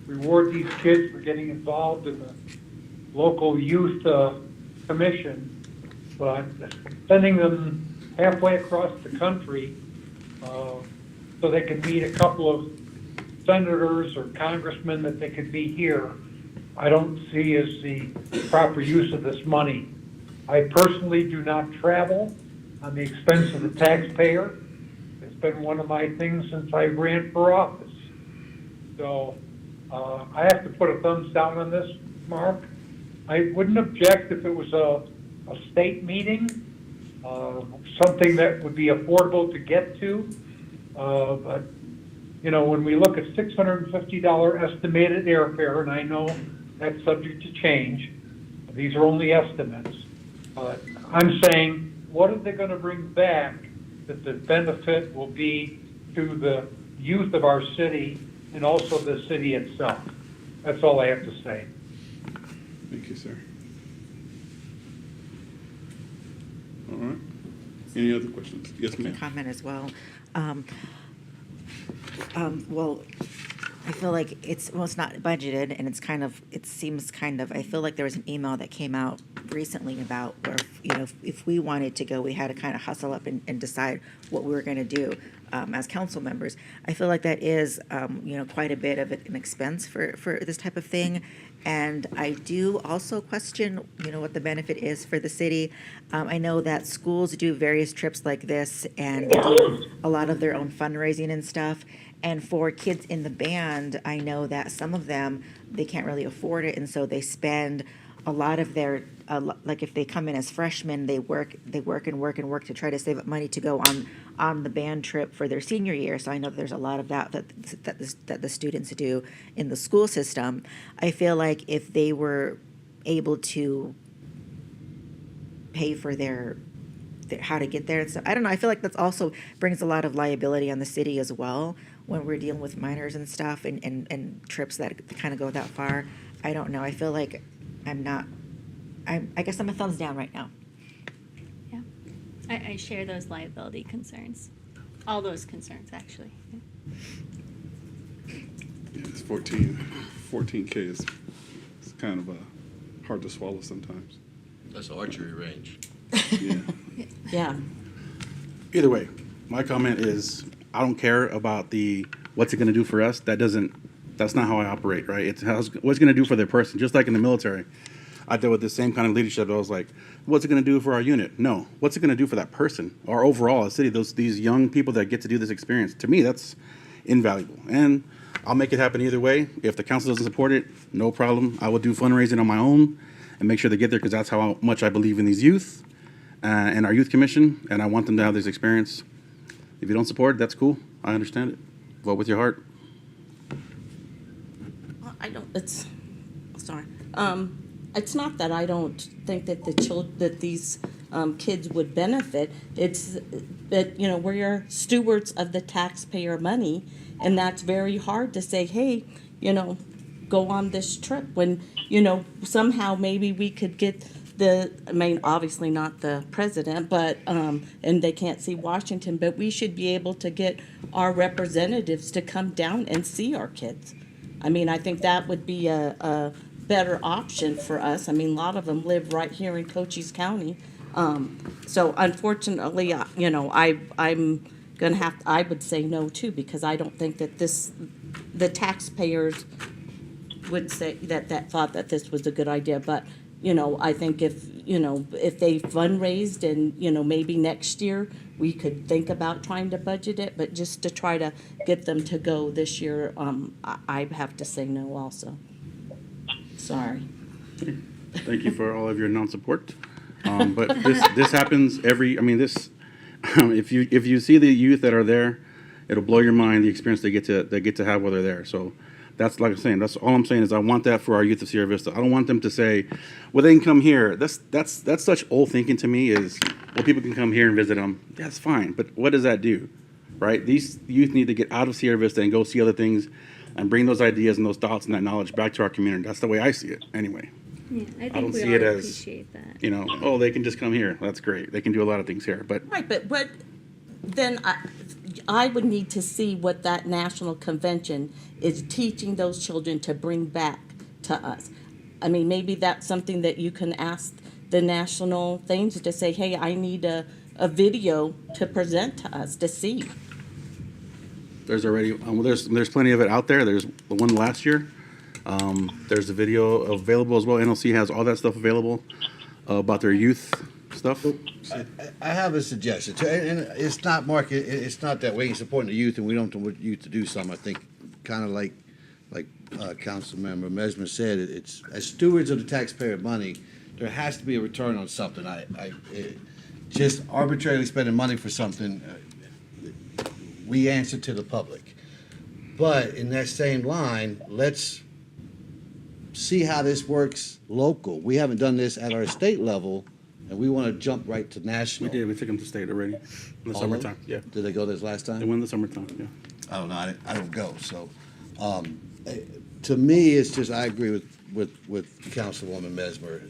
reward these kids for getting involved in the local youth commission, but sending them halfway across the country so they can meet a couple of senators or congressmen that they could be here, I don't see as the proper use of this money. I personally do not travel on the expense of the taxpayer. It's been one of my things since I ran for office. So I have to put a thumbs down on this, Mark. I wouldn't object if it was a state meeting, something that would be affordable to get to. But when we look at $650 estimated airfare, and I know that's subject to change, these are only estimates. But I'm saying, what are they going to bring back that the benefit will be to the youth of our city and also the city itself? That's all I have to say.
Thank you, sir. All right. Any other questions? Yes,
I can
ma'am.
comment as well. Well, I feel like it's not budgeted, and it seems kind of, I feel like there was an email that came out recently about where, if we wanted to go, we had to kind of hustle up and decide what we were gonna do, as council members. I feel like that is, quite a bit of an expense for this type of thing. And I do also question, what the benefit is for the city. I know that schools do various trips like this and do a lot of their own fundraising and stuff. And for kids in the band, I know that some of them, they can't really afford it, and so they spend a lot of their, like if they come in as freshmen, they work to try to save up money to go on the band trip for their senior year. So I know there's a lot of that the students do in the school system. I feel like if they were able to pay for their how to get there and stuff, I don't know. I feel like that's also brings a lot of liability on the city as well when we're dealing with minors and stuff and trips that kind of go that far. I don't know. I feel like I guess I'm a thumbs down right now.
Yeah, I share those liability concerns, all those concerns, actually.
Yeah, it's 14K is it's kind of hard to swallow sometimes.
That's an archery range.
Yeah.
Yeah.
Either way, my comment is, I don't care about what's it gonna do for us. That's not how I operate, right? It's what's it gonna do for the person, just like in the military. I dealt with the same kind of leadership. I was like, what's it gonna do for our unit? No, what's it gonna do for that person or overall a city? These young people that get to do this experience, to me, that's invaluable. And I'll make it happen either way. If the council doesn't support it, no problem. I will do fundraising on my own and make sure they get there, because that's how much I believe in these youth and our youth commission, and I want them to have this experience. If you don't support it, that's cool. I understand it. Vote with your heart.
Well, it's not that I don't think that that these kids would benefit. It's that, we're stewards of the taxpayer money, and that's very hard to say, hey, go on this trip when, somehow maybe we could get obviously not the president, but, and they can't see Washington, but we should be able to get our representatives to come down and see our kids. I mean, I think that would be a better option for us. I mean, a lot of them live right here in Cochise County. So unfortunately, I'm gonna I would say no too, because I don't think that the taxpayers would say that thought that this was a good idea. But, I think if they fundraised and, maybe next year we could think about trying to budget it, but just to try to get them to go this year, I have to say no also. Sorry.
Thank you for all of your non-support. But this happens if you see the youth that are there, it'll blow your mind, the experience they get to have while they're there. So that's like I'm saying. That's all I'm saying is I want that for our youth of Sierra Vista. I don't want them to say, well, they can come here. That's such old thinking to me. Is, well, people can come here and visit them. That's fine, but what does that do, right? These youth need to get out of Sierra Vista and go see other things, and bring those ideas and those thoughts and that knowledge back to our community. That's the way I see it, anyway.
Yeah, I think
don't
we
see
all
it as,
appreciate that.
Oh, they can just come here. That's great. They can do a lot of things here, but
Right, but then I would need to see what that national convention is teaching those children to bring back to us. I mean, maybe that's something that you can ask the national things to say, hey, I need a video to present to us to see.
there's already there's plenty of it out there. There's the one last year. There's the video available as well. NLC has all that stuff available about their youth stuff.
I have a suggestion, and it's not, Mark, it's not that we ain't supporting the youth and we don't want youth to do something. I think kind of like Councilmember Mesmer said, it's as stewards of the taxpayer money, there has to be a return on something. Just arbitrarily spending money for something, we answer to the public. But in that same line, let's see how this works local. We haven't done this at our state level, and we want to jump right to national.
We did. We took them to state already in the
All of them?
summertime. Yeah,
Did they go this last time?
they went in the summertime. Yeah.
I don't know. I don't go. So, to me, it's just I agree with Councilwoman Mesmer.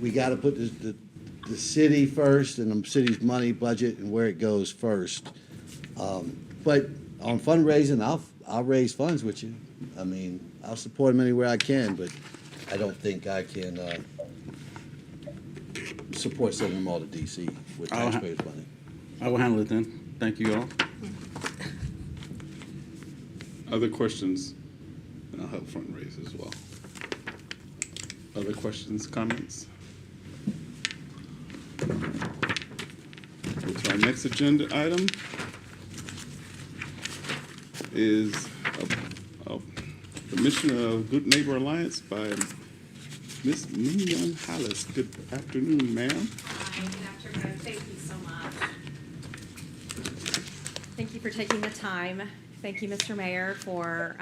We got to put the city first and the city's money budget and where it goes first. But on fundraising, I'll raise funds with you. I mean, I'll support them anywhere I can, but I don't think I can support sending them all to DC with
I'll ha-
taxpayers' money.
I will handle it then. Thank you all.
Other questions? And I'll help fundraise as well. Other questions, comments? Go to our next agenda item is a permission of Good Neighbor Alliance by Ms. Mignon Hollis. Good afternoon, ma'am.
Hi, good afternoon. Thank you so much. Thank you for taking the time. Thank you, Mr. Mayor, for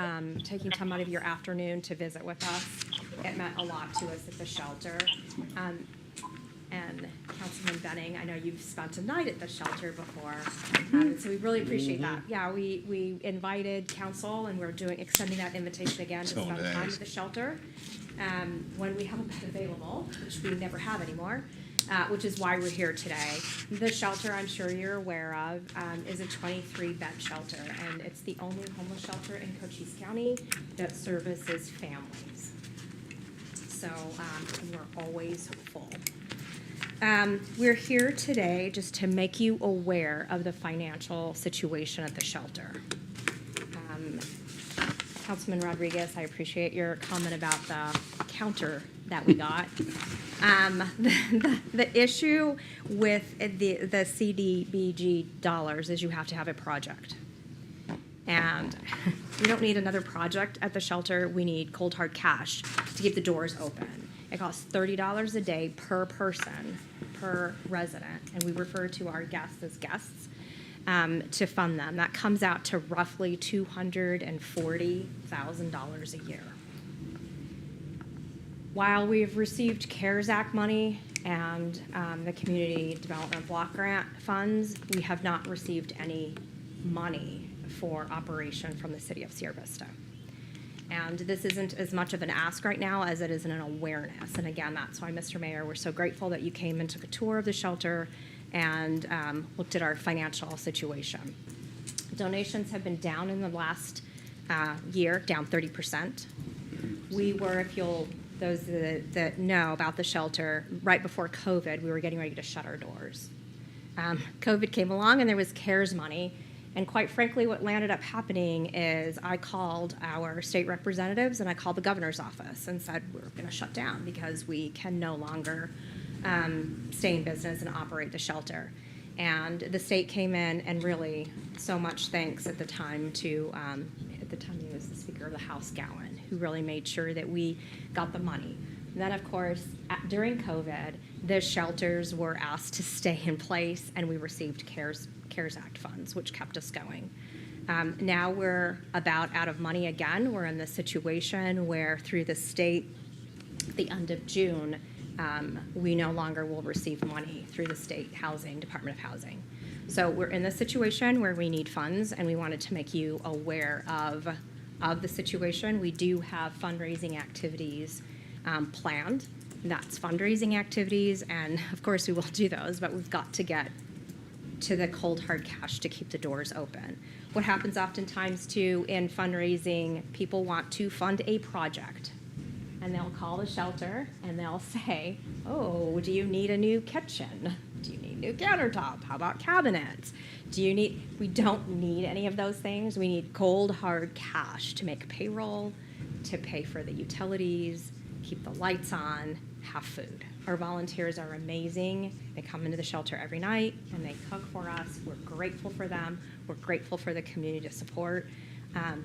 taking time out of your afternoon to visit with us. It meant a lot to us at the shelter. And Councilman Benning, I know you've spent a night at the shelter before, so we really appreciate that. Yeah, we invited council, and we're extending that invitation again to spend time at the shelter when we have a bed available, which we never have anymore. Which is why we're here today. The shelter, I'm sure you're aware of, is a 23-bed shelter, and it's the only homeless shelter in Cochise County that services families. So we're always full. We're here today just to make you aware of the financial situation at the shelter. Councilman Rodriguez, I appreciate your comment about the counter that we got. The issue with the CDBG dollars is you have to have a project. And we don't need another project at the shelter. We need cold hard cash to keep the doors open. It costs $30 a day per person, per resident, and we refer to our guests as guests. To fund them. That comes out to roughly $240,000 a year. While we've received CARES Act money and the Community Development Block Grant funds, we have not received any money for operation from the City of Sierra Vista. And this isn't as much of an ask right now as it is an awareness. And again, that's why, Mr. Mayor, we're so grateful that you came and took a tour of the shelter and looked at our financial situation. Donations have been down in the last year, down 30%. We were, if those that know about the shelter, right before COVID, we were getting ready to shut our doors. COVID came along and there was CARES money. And quite frankly, what landed up happening is I called our state representatives and I called the governor's office and said, we're going to shut down because we can no longer stay in business and operate the shelter. And the state came in and really, so much thanks at the time to, at the time he was the Speaker of the House, Gowan, who really made sure that we got the money. And then, of course, during COVID, the shelters were asked to stay in place, and we received CARES Act funds, which kept us going. Now we're about out of money again. We're in the situation where through the state, at the end of June, we no longer will receive money through the state Department of Housing. So we're in the situation where we need funds, and we wanted to make you aware of the situation. We do have fundraising activities planned. That's fundraising activities, and of course we will do those, but we've got to get to the cold hard cash to keep the doors open. What happens oftentimes too in fundraising, people want to fund a project. And they'll call the shelter and they'll say, oh, do you need a new kitchen? Do you need new countertop? How about cabinets? We don't need any of those things. We need cold, hard cash to make payroll, to pay for the utilities, keep the lights on, have food. Our volunteers are amazing. They come into the shelter every night and they cook for us. We're grateful for them. We're grateful for the community to support.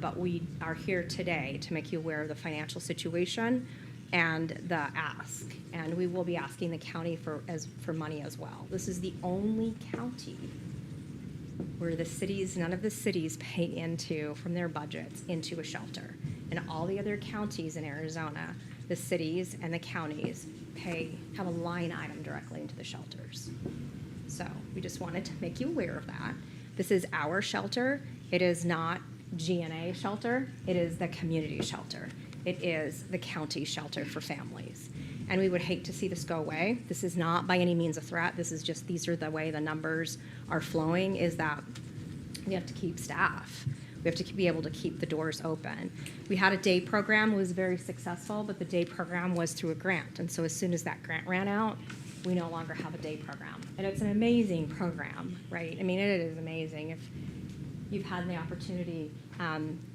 But we are here today to make you aware of the financial situation and the ask. And we will be asking the county for money as well. This is the only county where none of the cities pay into, from their budgets, into a shelter. In all the other counties in Arizona, the cities and the counties have a line item directly into the shelters. So we just wanted to make you aware of that. This is our shelter. It is not GNA shelter. It is the community shelter. It is the county shelter for families. And we would hate to see this go away. This is not by any means a threat. This is just, these are the way the numbers are flowing, is that we have to keep staff. We have to be able to keep the doors open. We had a day program, it was very successful, but the day program was through a grant. And so as soon as that grant ran out, we no longer have a day program. And it's an amazing program, right? I mean, it is amazing. If you've had the opportunity,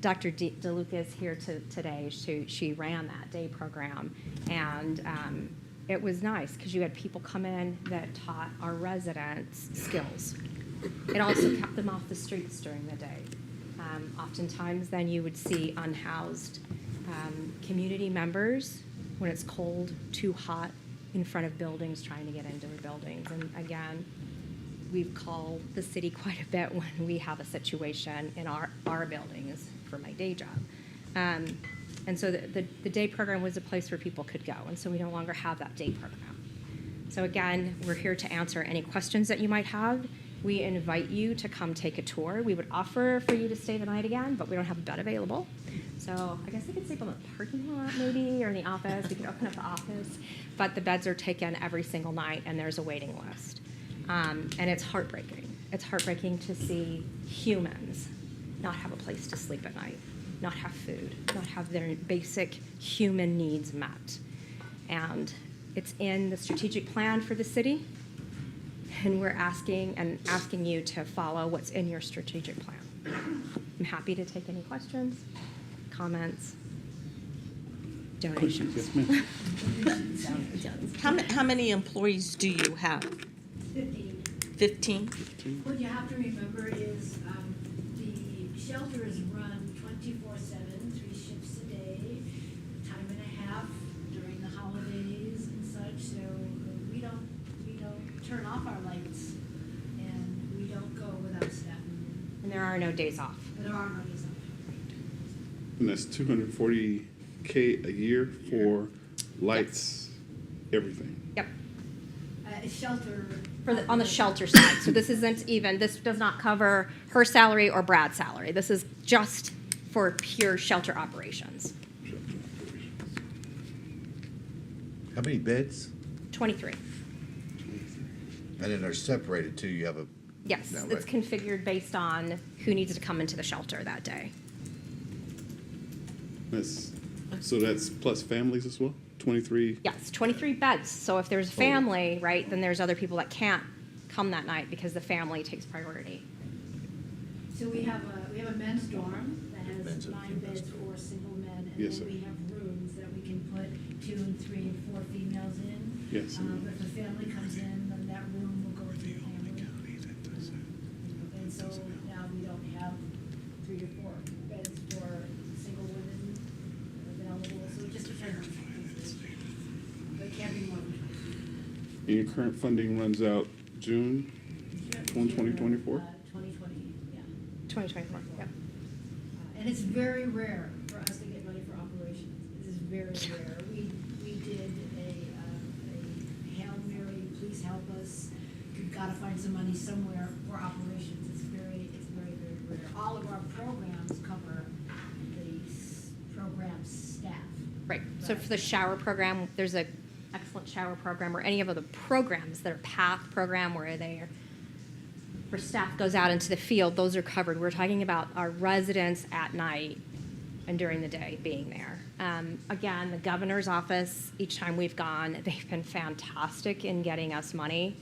Dr. DeLuca is here today. She ran that day program. And it was nice because you had people come in that taught our residents skills. It also kept them off the streets during the day. Oftentimes then you would see unhoused community members when it's cold, too hot, in front of buildings trying to get into the buildings. And again, we call the city quite a bit when we have a situation in our buildings for my day job. And so the day program was a place where people could go, and so we no longer have that day program. So again, we're here to answer any questions that you might have. We invite you to come take a tour. We would offer for you to stay the night again, but we don't have a bed available. So I guess I could sleep on the parking lot maybe, or in the office. We could open up the office. But the beds are taken every single night, and there's a waiting list. And it's heartbreaking. It's heartbreaking to see humans not have a place to sleep at night, not have food, not have their basic human needs met. And it's in the strategic plan for the city, and we're asking you to follow what's in your strategic plan. I'm happy to take any questions, comments, donations.
Yes, ma'am.
How many employees do you have? 15?
What you have to remember is the shelter is run 24/7, 3 shifts a day, time and a half during the holidays and such. So we don't turn off our lights, and we don't go without staff.
And there are no days off.
There are no days off.
And that's $240K a year for lights, everything.
Yep.
Shelter.
On the shelter side. So this does not cover her salary or Brad's salary. This is just for pure shelter operations.
How many beds?
23.
And then they're separated too, you have a.
Yes,
No,
it's
right.
configured based on who needs to come into the shelter that day.
So that's plus families as well? 23?
Yes, 23 beds. So if there's a family, right, then there's other people that can't come that night because the family takes priority.
So we have a men's dorm that has
Men's and
9 beds for single men, and
Yes,
then
sir.
we have rooms that we can put 2 and 3 and 4 females in.
Yes.
If a family comes in, then that room will go to the family. And so now we don't have 3 or 4 beds for single women available, so it just depends. But it can't be more than 20.
And your current funding runs out June 2024?
2020, yeah.
2024, yep.
And it's very rare for us to get money for operations. It is very rare. We did a Hail Mary, please help us. We've got to find some money somewhere for operations. It's very, very rare. All of our programs cover the program staff.
Right. So for the shower program, there's a excellent shower program, or any of the programs that are PATH program where where staff goes out into the field, those are covered. We're talking about our residents at night and during the day being there. Again, the governor's office, each time we've gone, they've been fantastic in getting us money.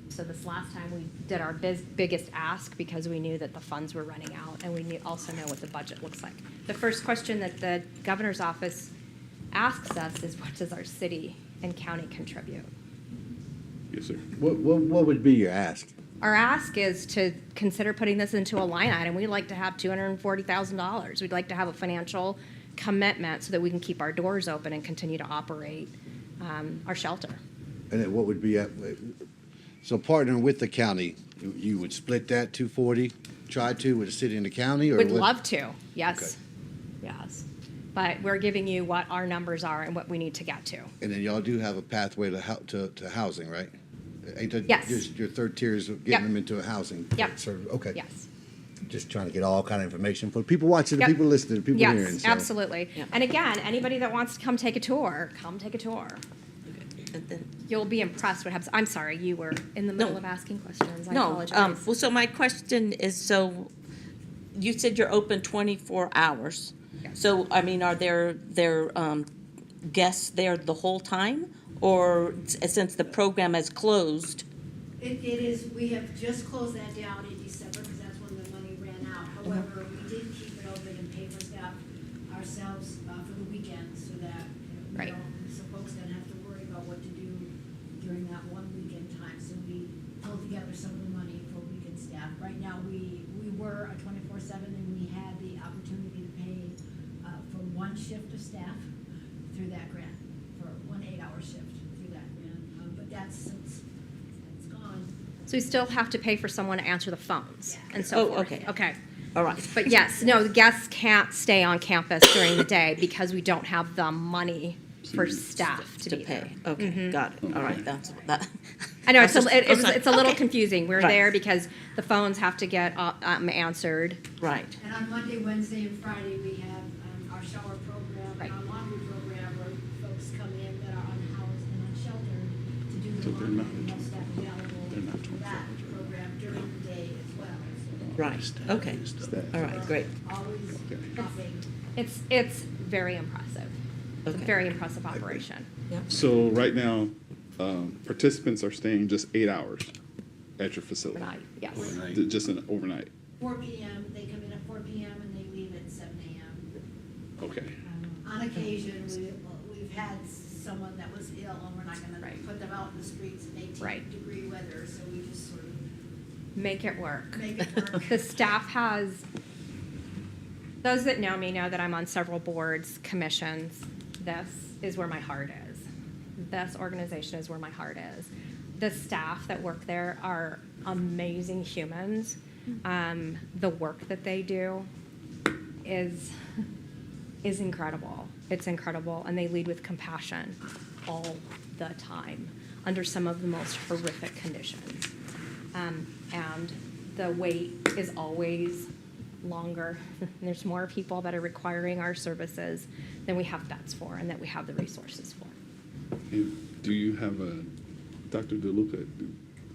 So this last time we did our biggest ask because we knew that the funds were running out, and we also know what the budget looks like. The first question that the governor's office asks us is, what does our city and county contribute?
Yes, sir.
What would be your ask?
Our ask is to consider putting this into a line item. We'd like to have $240,000. We'd like to have a financial commitment so that we can keep our doors open and continue to operate our shelter.
And then what would be, so partnering with the county, you would split that 240, try to, with the city and the county? Or
Would
what?
love to, yes. Yes. But we're giving you what our numbers are and what we need to get to.
And then y'all do have a pathway to housing, right? Ain't that
Yes.
just your third tier is
Yep.
getting them into a housing?
Yep.
Service? Okay.
Yes.
Just trying to get all kind of information for the people watching, the
Yep.
people listening, the people hearing.
Yes,
so.
absolutely. And again, anybody that wants to come take a tour, come take a tour. You'll be impressed what happens. I'm sorry, you were in the middle
No.
of asking questions. I
No,
apologize.
well, so my question is, so you said you're open 24 hours. So, I mean, are there guests there the whole time? Or since the program has closed?
It is, we have just closed that down in December because that's when the money ran out. However, we did keep it open and pay for staff ourselves for the weekend so that, you
Right.
know, so folks don't have to worry about what to do during that one weekend time. So we pulled together some of the money for weekend staff. Right now, we were a 24/7 and we had the opportunity to pay for one shift of staff through that grant, for one 8-hour shift through that grant. But that's since it's gone.
So we still have to pay for someone to answer the phones and so
Oh,
forth.
okay.
Okay.
All right.
But yes, no, the guests can't stay on campus during the day because we don't have the money for staff to
To
be
pay.
there.
Okay, got it. All right, that's that.
I know, it's
was just-
it's a little
okay.
confusing. We're
Right.
there because the phones have to get answered.
Right.
And on Monday, Wednesday, and Friday, we have our shower program,
Right.
our laundry program, where folks come in that are unhoused and unsheltered to do
So
the
they're
laundry.
not-
We have staff available
they're not
for that
24 hours.
program during the day as well.
Right, okay. All right, great.
Always helping.
It's very impressive. It's a
Okay.
very impressive operation.
So right now, participants are staying just 8 hours at your facility?
Overnight, yes.
Just an overnight?
4 p.m., they come in at 4 p.m. and they leave at 7 a.m.
Okay.
On occasion, we've had someone that was ill, and we're not gonna
Right.
put them out in the streets in
Right.
18-degree weather, so we just sort of
Make it work.
make it work.
The staff has, those that know me know that I'm on several boards, commissions. This is where my heart is. This organization is where my heart is. The staff that work there are amazing humans. The work that they do is incredible. It's incredible, and they lead with compassion all the time under some of the most horrific conditions. And the wait is always longer. There's more people that are requiring our services than we have beds for and that we have the resources for.
And do you have Dr. DeLuca,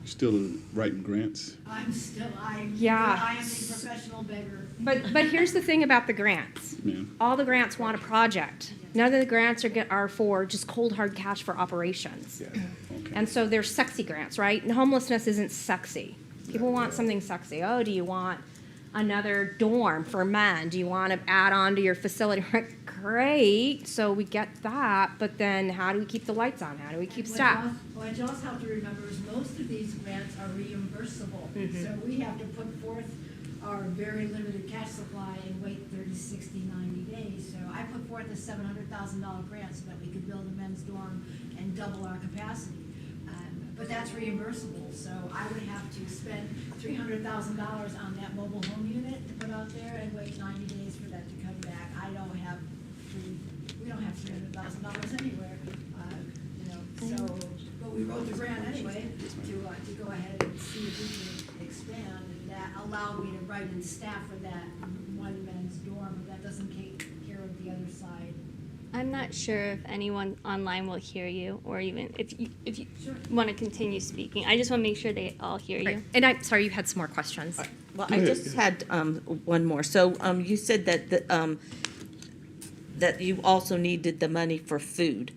still writing grants?
I'm I am the professional beggar.
But here's the thing about the grants.
Yeah.
All the grants want a project. None of the grants are for just cold hard cash for operations.
Okay.
And so there's sexy grants, right? And homelessness isn't sexy. People want something sexy. Oh, do you want another dorm for men? Do you want to add on to your facility? Great, so we get that, but then how do we keep the lights on? How do we keep staff?
What you also have to remember is most of these grants are reimbursable. So we have to put forth our very limited cash supply and wait 30, 60, 90 days. So I put forth a $700,000 grant so that we could build a men's dorm and double our capacity. But that's reimbursable, so I would have to spend $300,000 on that mobile home unit to put out there and wait 90 days for that to come back. We don't have $300,000 anywhere, so, but we wrote the grant anyway to go ahead and see if we can expand, and that allowed me to write in staff for that one men's dorm, but that doesn't take care of the other side.
I'm not sure if anyone online will hear you, or even if you
Sure.
want to continue speaking. I just want to make sure they all hear you.
And I'm sorry, you had some more questions.
Well, I just had one more. So you said that that you also needed the money for food.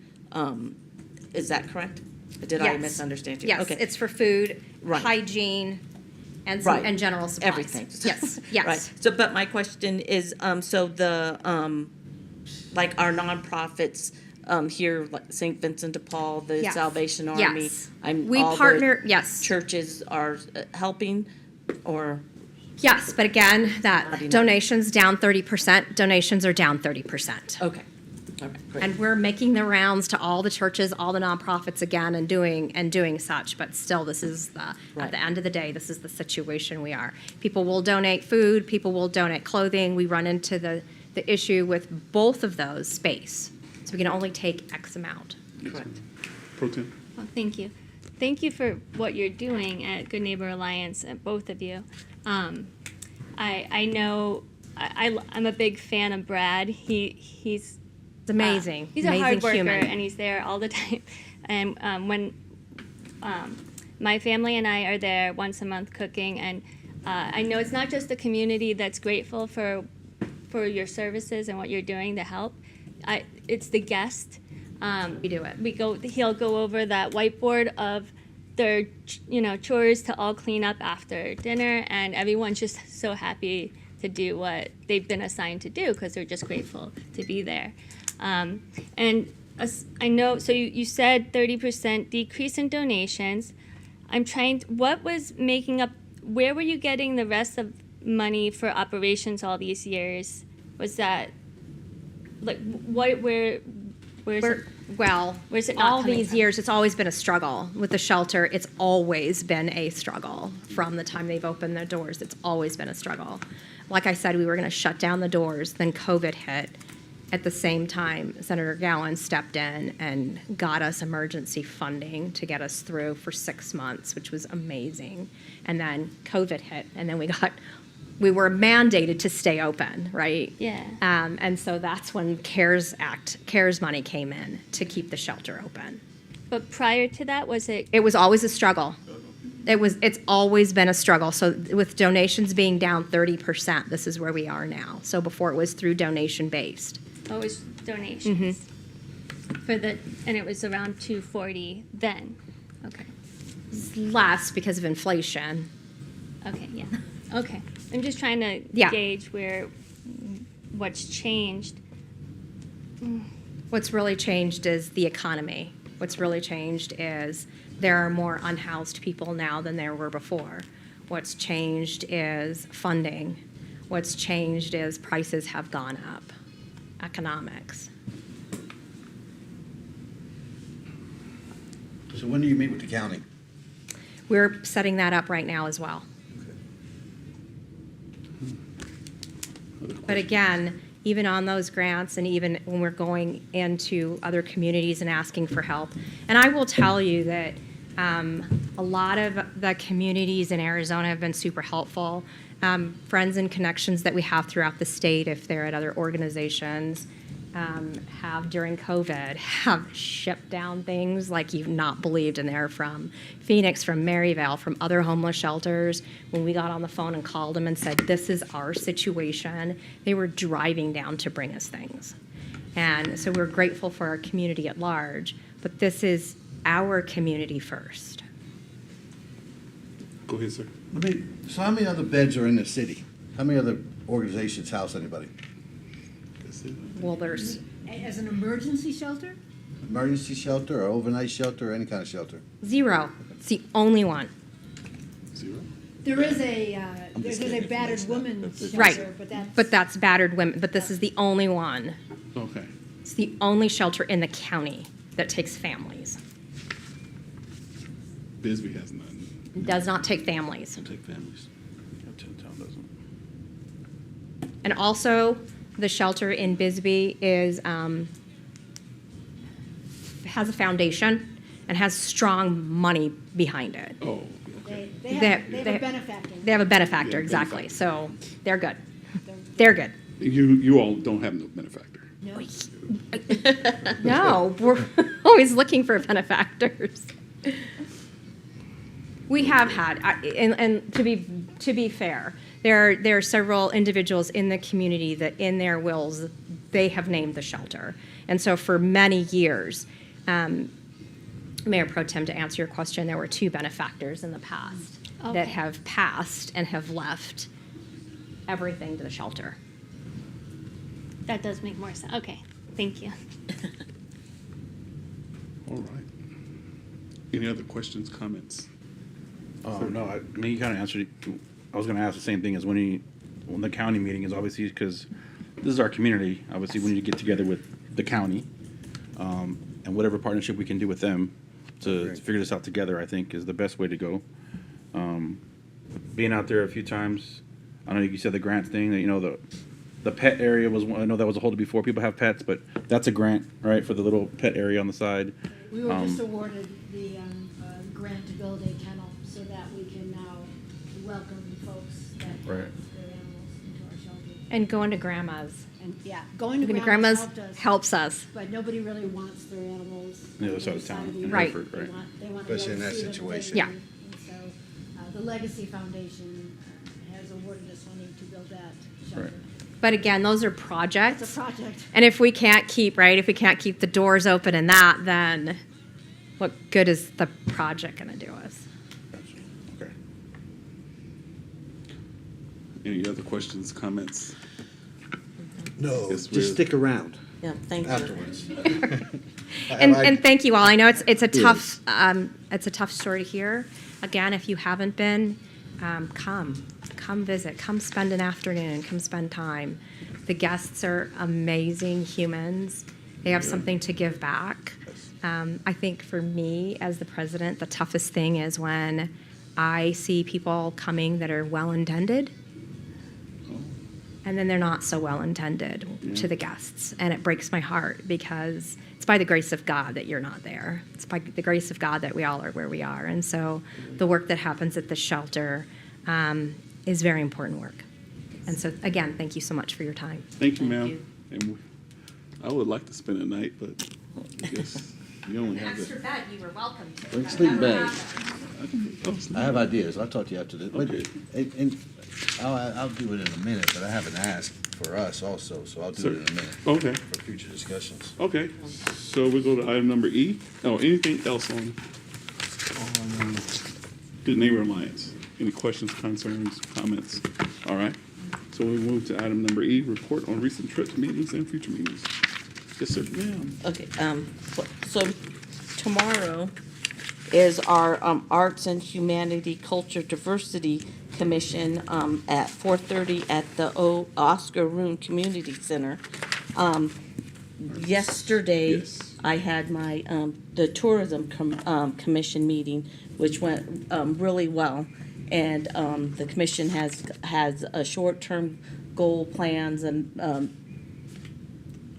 Is that correct? Did I
Yes.
misunderstand you?
Yes,
Okay.
it's for food,
Right.
hygiene, and
Right.
and general supplies.
Everything.
Yes, yes.
Right. So, but my question is, so the, like our nonprofits here, like St. Vincent de Paul, the
Yes.
Salvation Army.
Yes.
I'm
We
all the
partner, yes.
Churches are helping, or
Yes, but again,
Not
that
enough.
donations down 30%, donations are down 30%.
okay. All right. Great.
And we're making the rounds to all the churches, all the nonprofits again, and doing such. But still, this is at
Right.
the end of the day, this is the situation we are. People will donate food. People will donate clothing. We run into the issue with both of those space, so we can only take X amount.
Correct.
Pro Tem?
Well, thank you. Thank you for what you're doing at Good Neighbor Alliance, both of you. I know I'm a big fan of Brad. He's
It's amazing.
He's
amazing
a hard worker,
human.
and he's there all the time. And when my family and I are there once a month cooking, and I know it's not just the community that's grateful for your services and what you're doing to help. It's the guest.
We do it.
He'll go over that whiteboard of their, chores to all clean up after dinner, and everyone's just so happy to do what they've been assigned to do because they're just grateful to be there. I know, so you said 30% decrease in donations. What was making up, where were you getting the rest of money for operations all these years? Was that, like, where's it not
all
coming
these
from?
years, it's always been a struggle with the shelter. It's always been a struggle from the time they've opened their doors. It's always been a struggle. Like I said, we were going to shut down the doors, then COVID hit. At the same time, Senator Gowan stepped in and got us emergency funding to get us through for 6 months, which was amazing. And then COVID hit, and then we were mandated to stay open, right?
Yeah.
And so that's when CARES money came in to keep the shelter open.
But prior to that, was it?
It was always a struggle. It's always been a struggle. So with donations being down 30%, this is where we are now. So before it was through donation based.
Oh, it was donations. And it was around 240 then. Okay.
It's less because of inflation.
Okay, yeah. Okay. I'm just trying to
Yeah.
gauge what's changed.
What's really changed is the economy. What's really changed is there are more unhoused people now than there were before. What's changed is funding. What's changed is prices have gone up. Economics.
So when do you meet with the county?
We're setting that up right now as well. But again, even on those grants and even when we're going into other communities and asking for help, and I will tell you that a lot of the communities in Arizona have been super helpful. Friends and connections that we have throughout the state, if they're at other organizations, have during COVID have shipped down things like you've not believed, and they're from Phoenix, from Maryvale, from other homeless shelters. When we got on the phone and called them and said, this is our situation, they were driving down to bring us things. And so we're grateful for our community at large, but this is our community first.
Go ahead, sir.
So how many other beds are in the city? How many other organizations house anybody?
Well, there's
As an emergency shelter?
Emergency shelter or overnight shelter or any kind of shelter?
0. It's the only one.
Zero?
There is there's a battered woman
Right.
shelter,
But that's battered women, but this is the only one.
Okay.
It's the only shelter in the county that takes families.
Bisbee has none.
It does not take families.
Take families. Town doesn't.
And also, the shelter in Bisbee is, has a foundation and has strong money behind it.
Oh,
they have a benefactor.
They have a benefactor,
Yeah,
exactly.
benefactor.
So they're good. They're good.
you all don't have no benefactor.
No.
No, we're always looking for benefactors. We have had, and to be fair, there are several individuals in the community that in their wills, they have named the shelter. And so for many years, Mayor Pro Tem, to answer your question, there were 2 benefactors in the past
Okay.
that have passed and have left everything to the shelter.
That does make more sense. Okay, thank you.
All right. Any other questions, comments?
No, I mean, you kind of answered it. I was going to ask the same thing as when the county meeting is obviously because this is our community. Obviously, we need to get together with the county and whatever partnership we can do with them to figure this out together, I think, is the best way to go. Being out there a few times, I know you said the grant thing, that, the pet area was one. I know that was a holder before. People have pets, but that's a grant, right, for the little pet area on the side.
We were just awarded the grant to build a kennel so that we can now welcome folks that have
Right.
their animals into our shelter.
And going to grandma's.
And yeah, going to
Grandma's
grandma's helped us.
helps us.
But nobody really wants their animals.
The other
on
side of town,
the
in
Right.
Hereford, right.
They want to
Especially in
go
that
see them
situation.
physically.
Yeah.
And so the Legacy Foundation awarded us funding to build that shelter.
Right.
But again, those are projects.
It's a project.
And if we can't keep, right, if we can't keep the doors open in that, then what good is the project gonna do us?
Okay. Any other questions, comments?
No,
Yes, we're-
just stick around
Yeah, thank you.
afterwards.
And thank you all. I know it's a tough story to hear. Again, if you haven't been, come visit, come spend an afternoon, come spend time. The guests are amazing humans. They have something to give back. I think for me as the president, the toughest thing is when I see people coming that are well-intended, and then they're not so well-intended to the guests. And it breaks my heart because it's by the grace of God that you're not there. It's by the grace of God that we all are where we are. And so the work that happens at the shelter is very important work. And so, again, thank you so much for your time.
Thank you, ma'am. And I would like to spend a night, but I guess you only have it.
bed, you were welcome to.
Bring sleeping bags.
Oh,
I have ideas. I'll talk to you after this.
Okay.
And I'll do it in a minute, but I have an ask for us also, so I'll do it in a minute.
Okay.
For future discussions.
Okay, so we go to item number E. Oh, anything else on Good Neighbor Alliance? Any questions, concerns, comments? All right, so we move to item number E, report on recent trips, meetings, and future meetings. Yes, sir, ma'am.
Okay, so tomorrow is our Arts and Humanity Culture Diversity Commission at 4:30 at the Oscar Roon Community Center. Yesterday,
Yes.
I had my the Tourism Commission meeting, which went really well. And the commission has a short-term goal plans and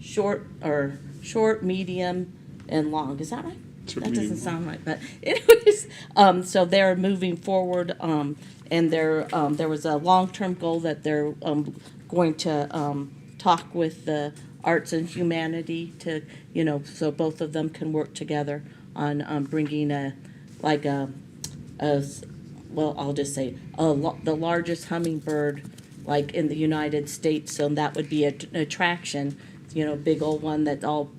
short, medium, and long. Is that right?
Short,
That
medium,
doesn't sound right, but anyways, so they're moving forward, and there was a long-term goal that they're going to talk with the Arts and Humanity to, so both of them can work together on bringing I'll just say the largest hummingbird like in the United States. So that would be an attraction, big old one that's all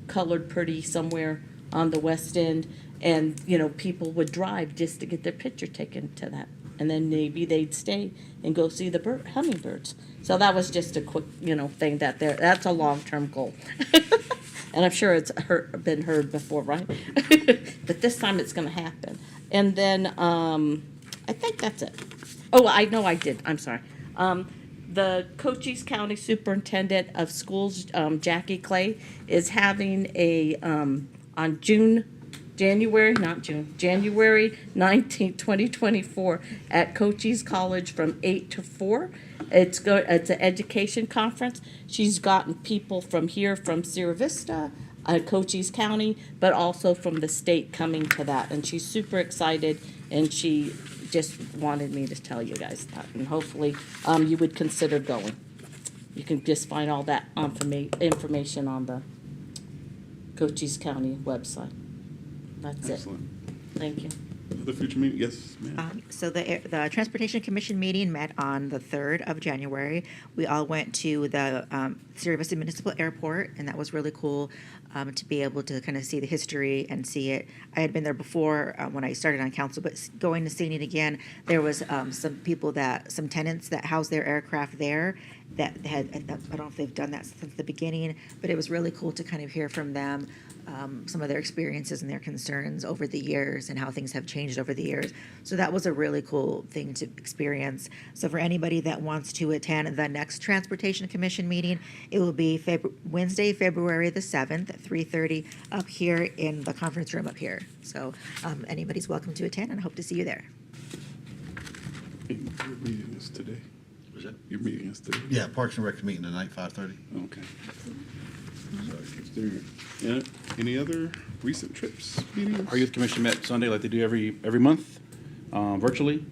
colored pretty somewhere on the West End, and people would drive just to get their picture taken to that, and then maybe they'd stay and go see the hummingbirds. So that was just a quick thing that's a long-term goal. And I'm sure it's been heard before, right? But this time it's going to happen. And then I think that's it. Oh, I know I did. I'm sorry. The Cochise County Superintendent of Schools, Jackie Clay, is having on January 19th, 2024 at Cochise College from 8 to 4. It's an education conference. She's gotten people from here, from Sierra Vista, Cochise County, but also from the state coming to that. And she's super excited, and she just wanted me to tell you guys that. And hopefully you would consider going. You can just find all that information on the Cochise County website. That's
Excellent.
it. Thank you.
The future meeting, yes, ma'am.
So the Transportation Commission meeting met on the 3rd of January. We all went to the Sierra Vista Municipal Airport, and that was really cool to be able to kind of see the history and see it. I had been there before when I started on council, but going to seeing it again, there was some tenants that housed their aircraft there that had, I don't know if they've done that since the beginning, but it was really cool to kind of hear from them some of their experiences and their concerns over the years and how things have changed over the years. So that was a really cool thing to experience. So for anybody that wants to attend the next Transportation Commission meeting, it will be Wednesday, February the 7th at 3:30 up here in the conference room up here. So anybody's welcome to attend, and I hope to see you there.
Your meeting is today.
Was that?
Your meeting is today.
Yeah, Parks and Rec meeting tonight, 5:30.
Okay. Yeah, any other recent trips, meetings?
Our youth commission met Sunday like they do every month, virtually.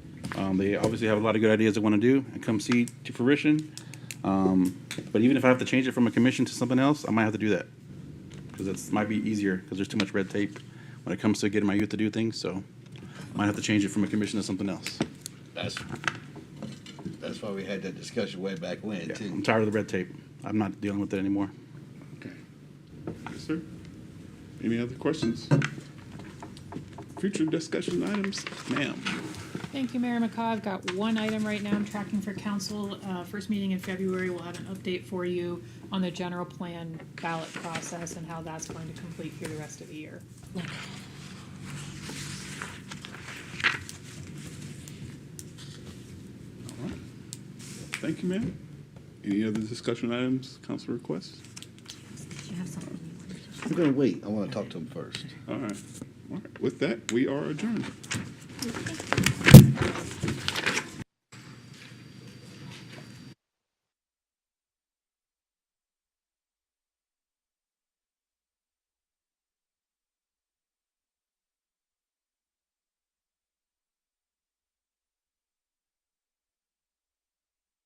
They obviously have a lot of good ideas they want to do and come see to fruition. But even if I have to change it from a commission to something else, I might have to do that, because it might be easier, because there's too much red tape when it comes to getting my youth to do things. So I might have to change it from a commission to something else.
That's
That's why we had that discussion way back when,
I'm
too.
tired of the red tape. I'm not dealing with it anymore.
Okay. Yes, sir. Any other questions? Future discussion items, ma'am.
Thank you, Mayor McCaw. I've got one item right now I'm tracking for council. First meeting in February, we'll have an update for you on the general plan ballot process and how that's going to complete through the rest of the year.
All right. Thank you, ma'am. Any other discussion items, council requests?
Did you have something?
I'm gonna wait. I wanna talk to him first.
All right. All right. With that, we are adjourned.
Thank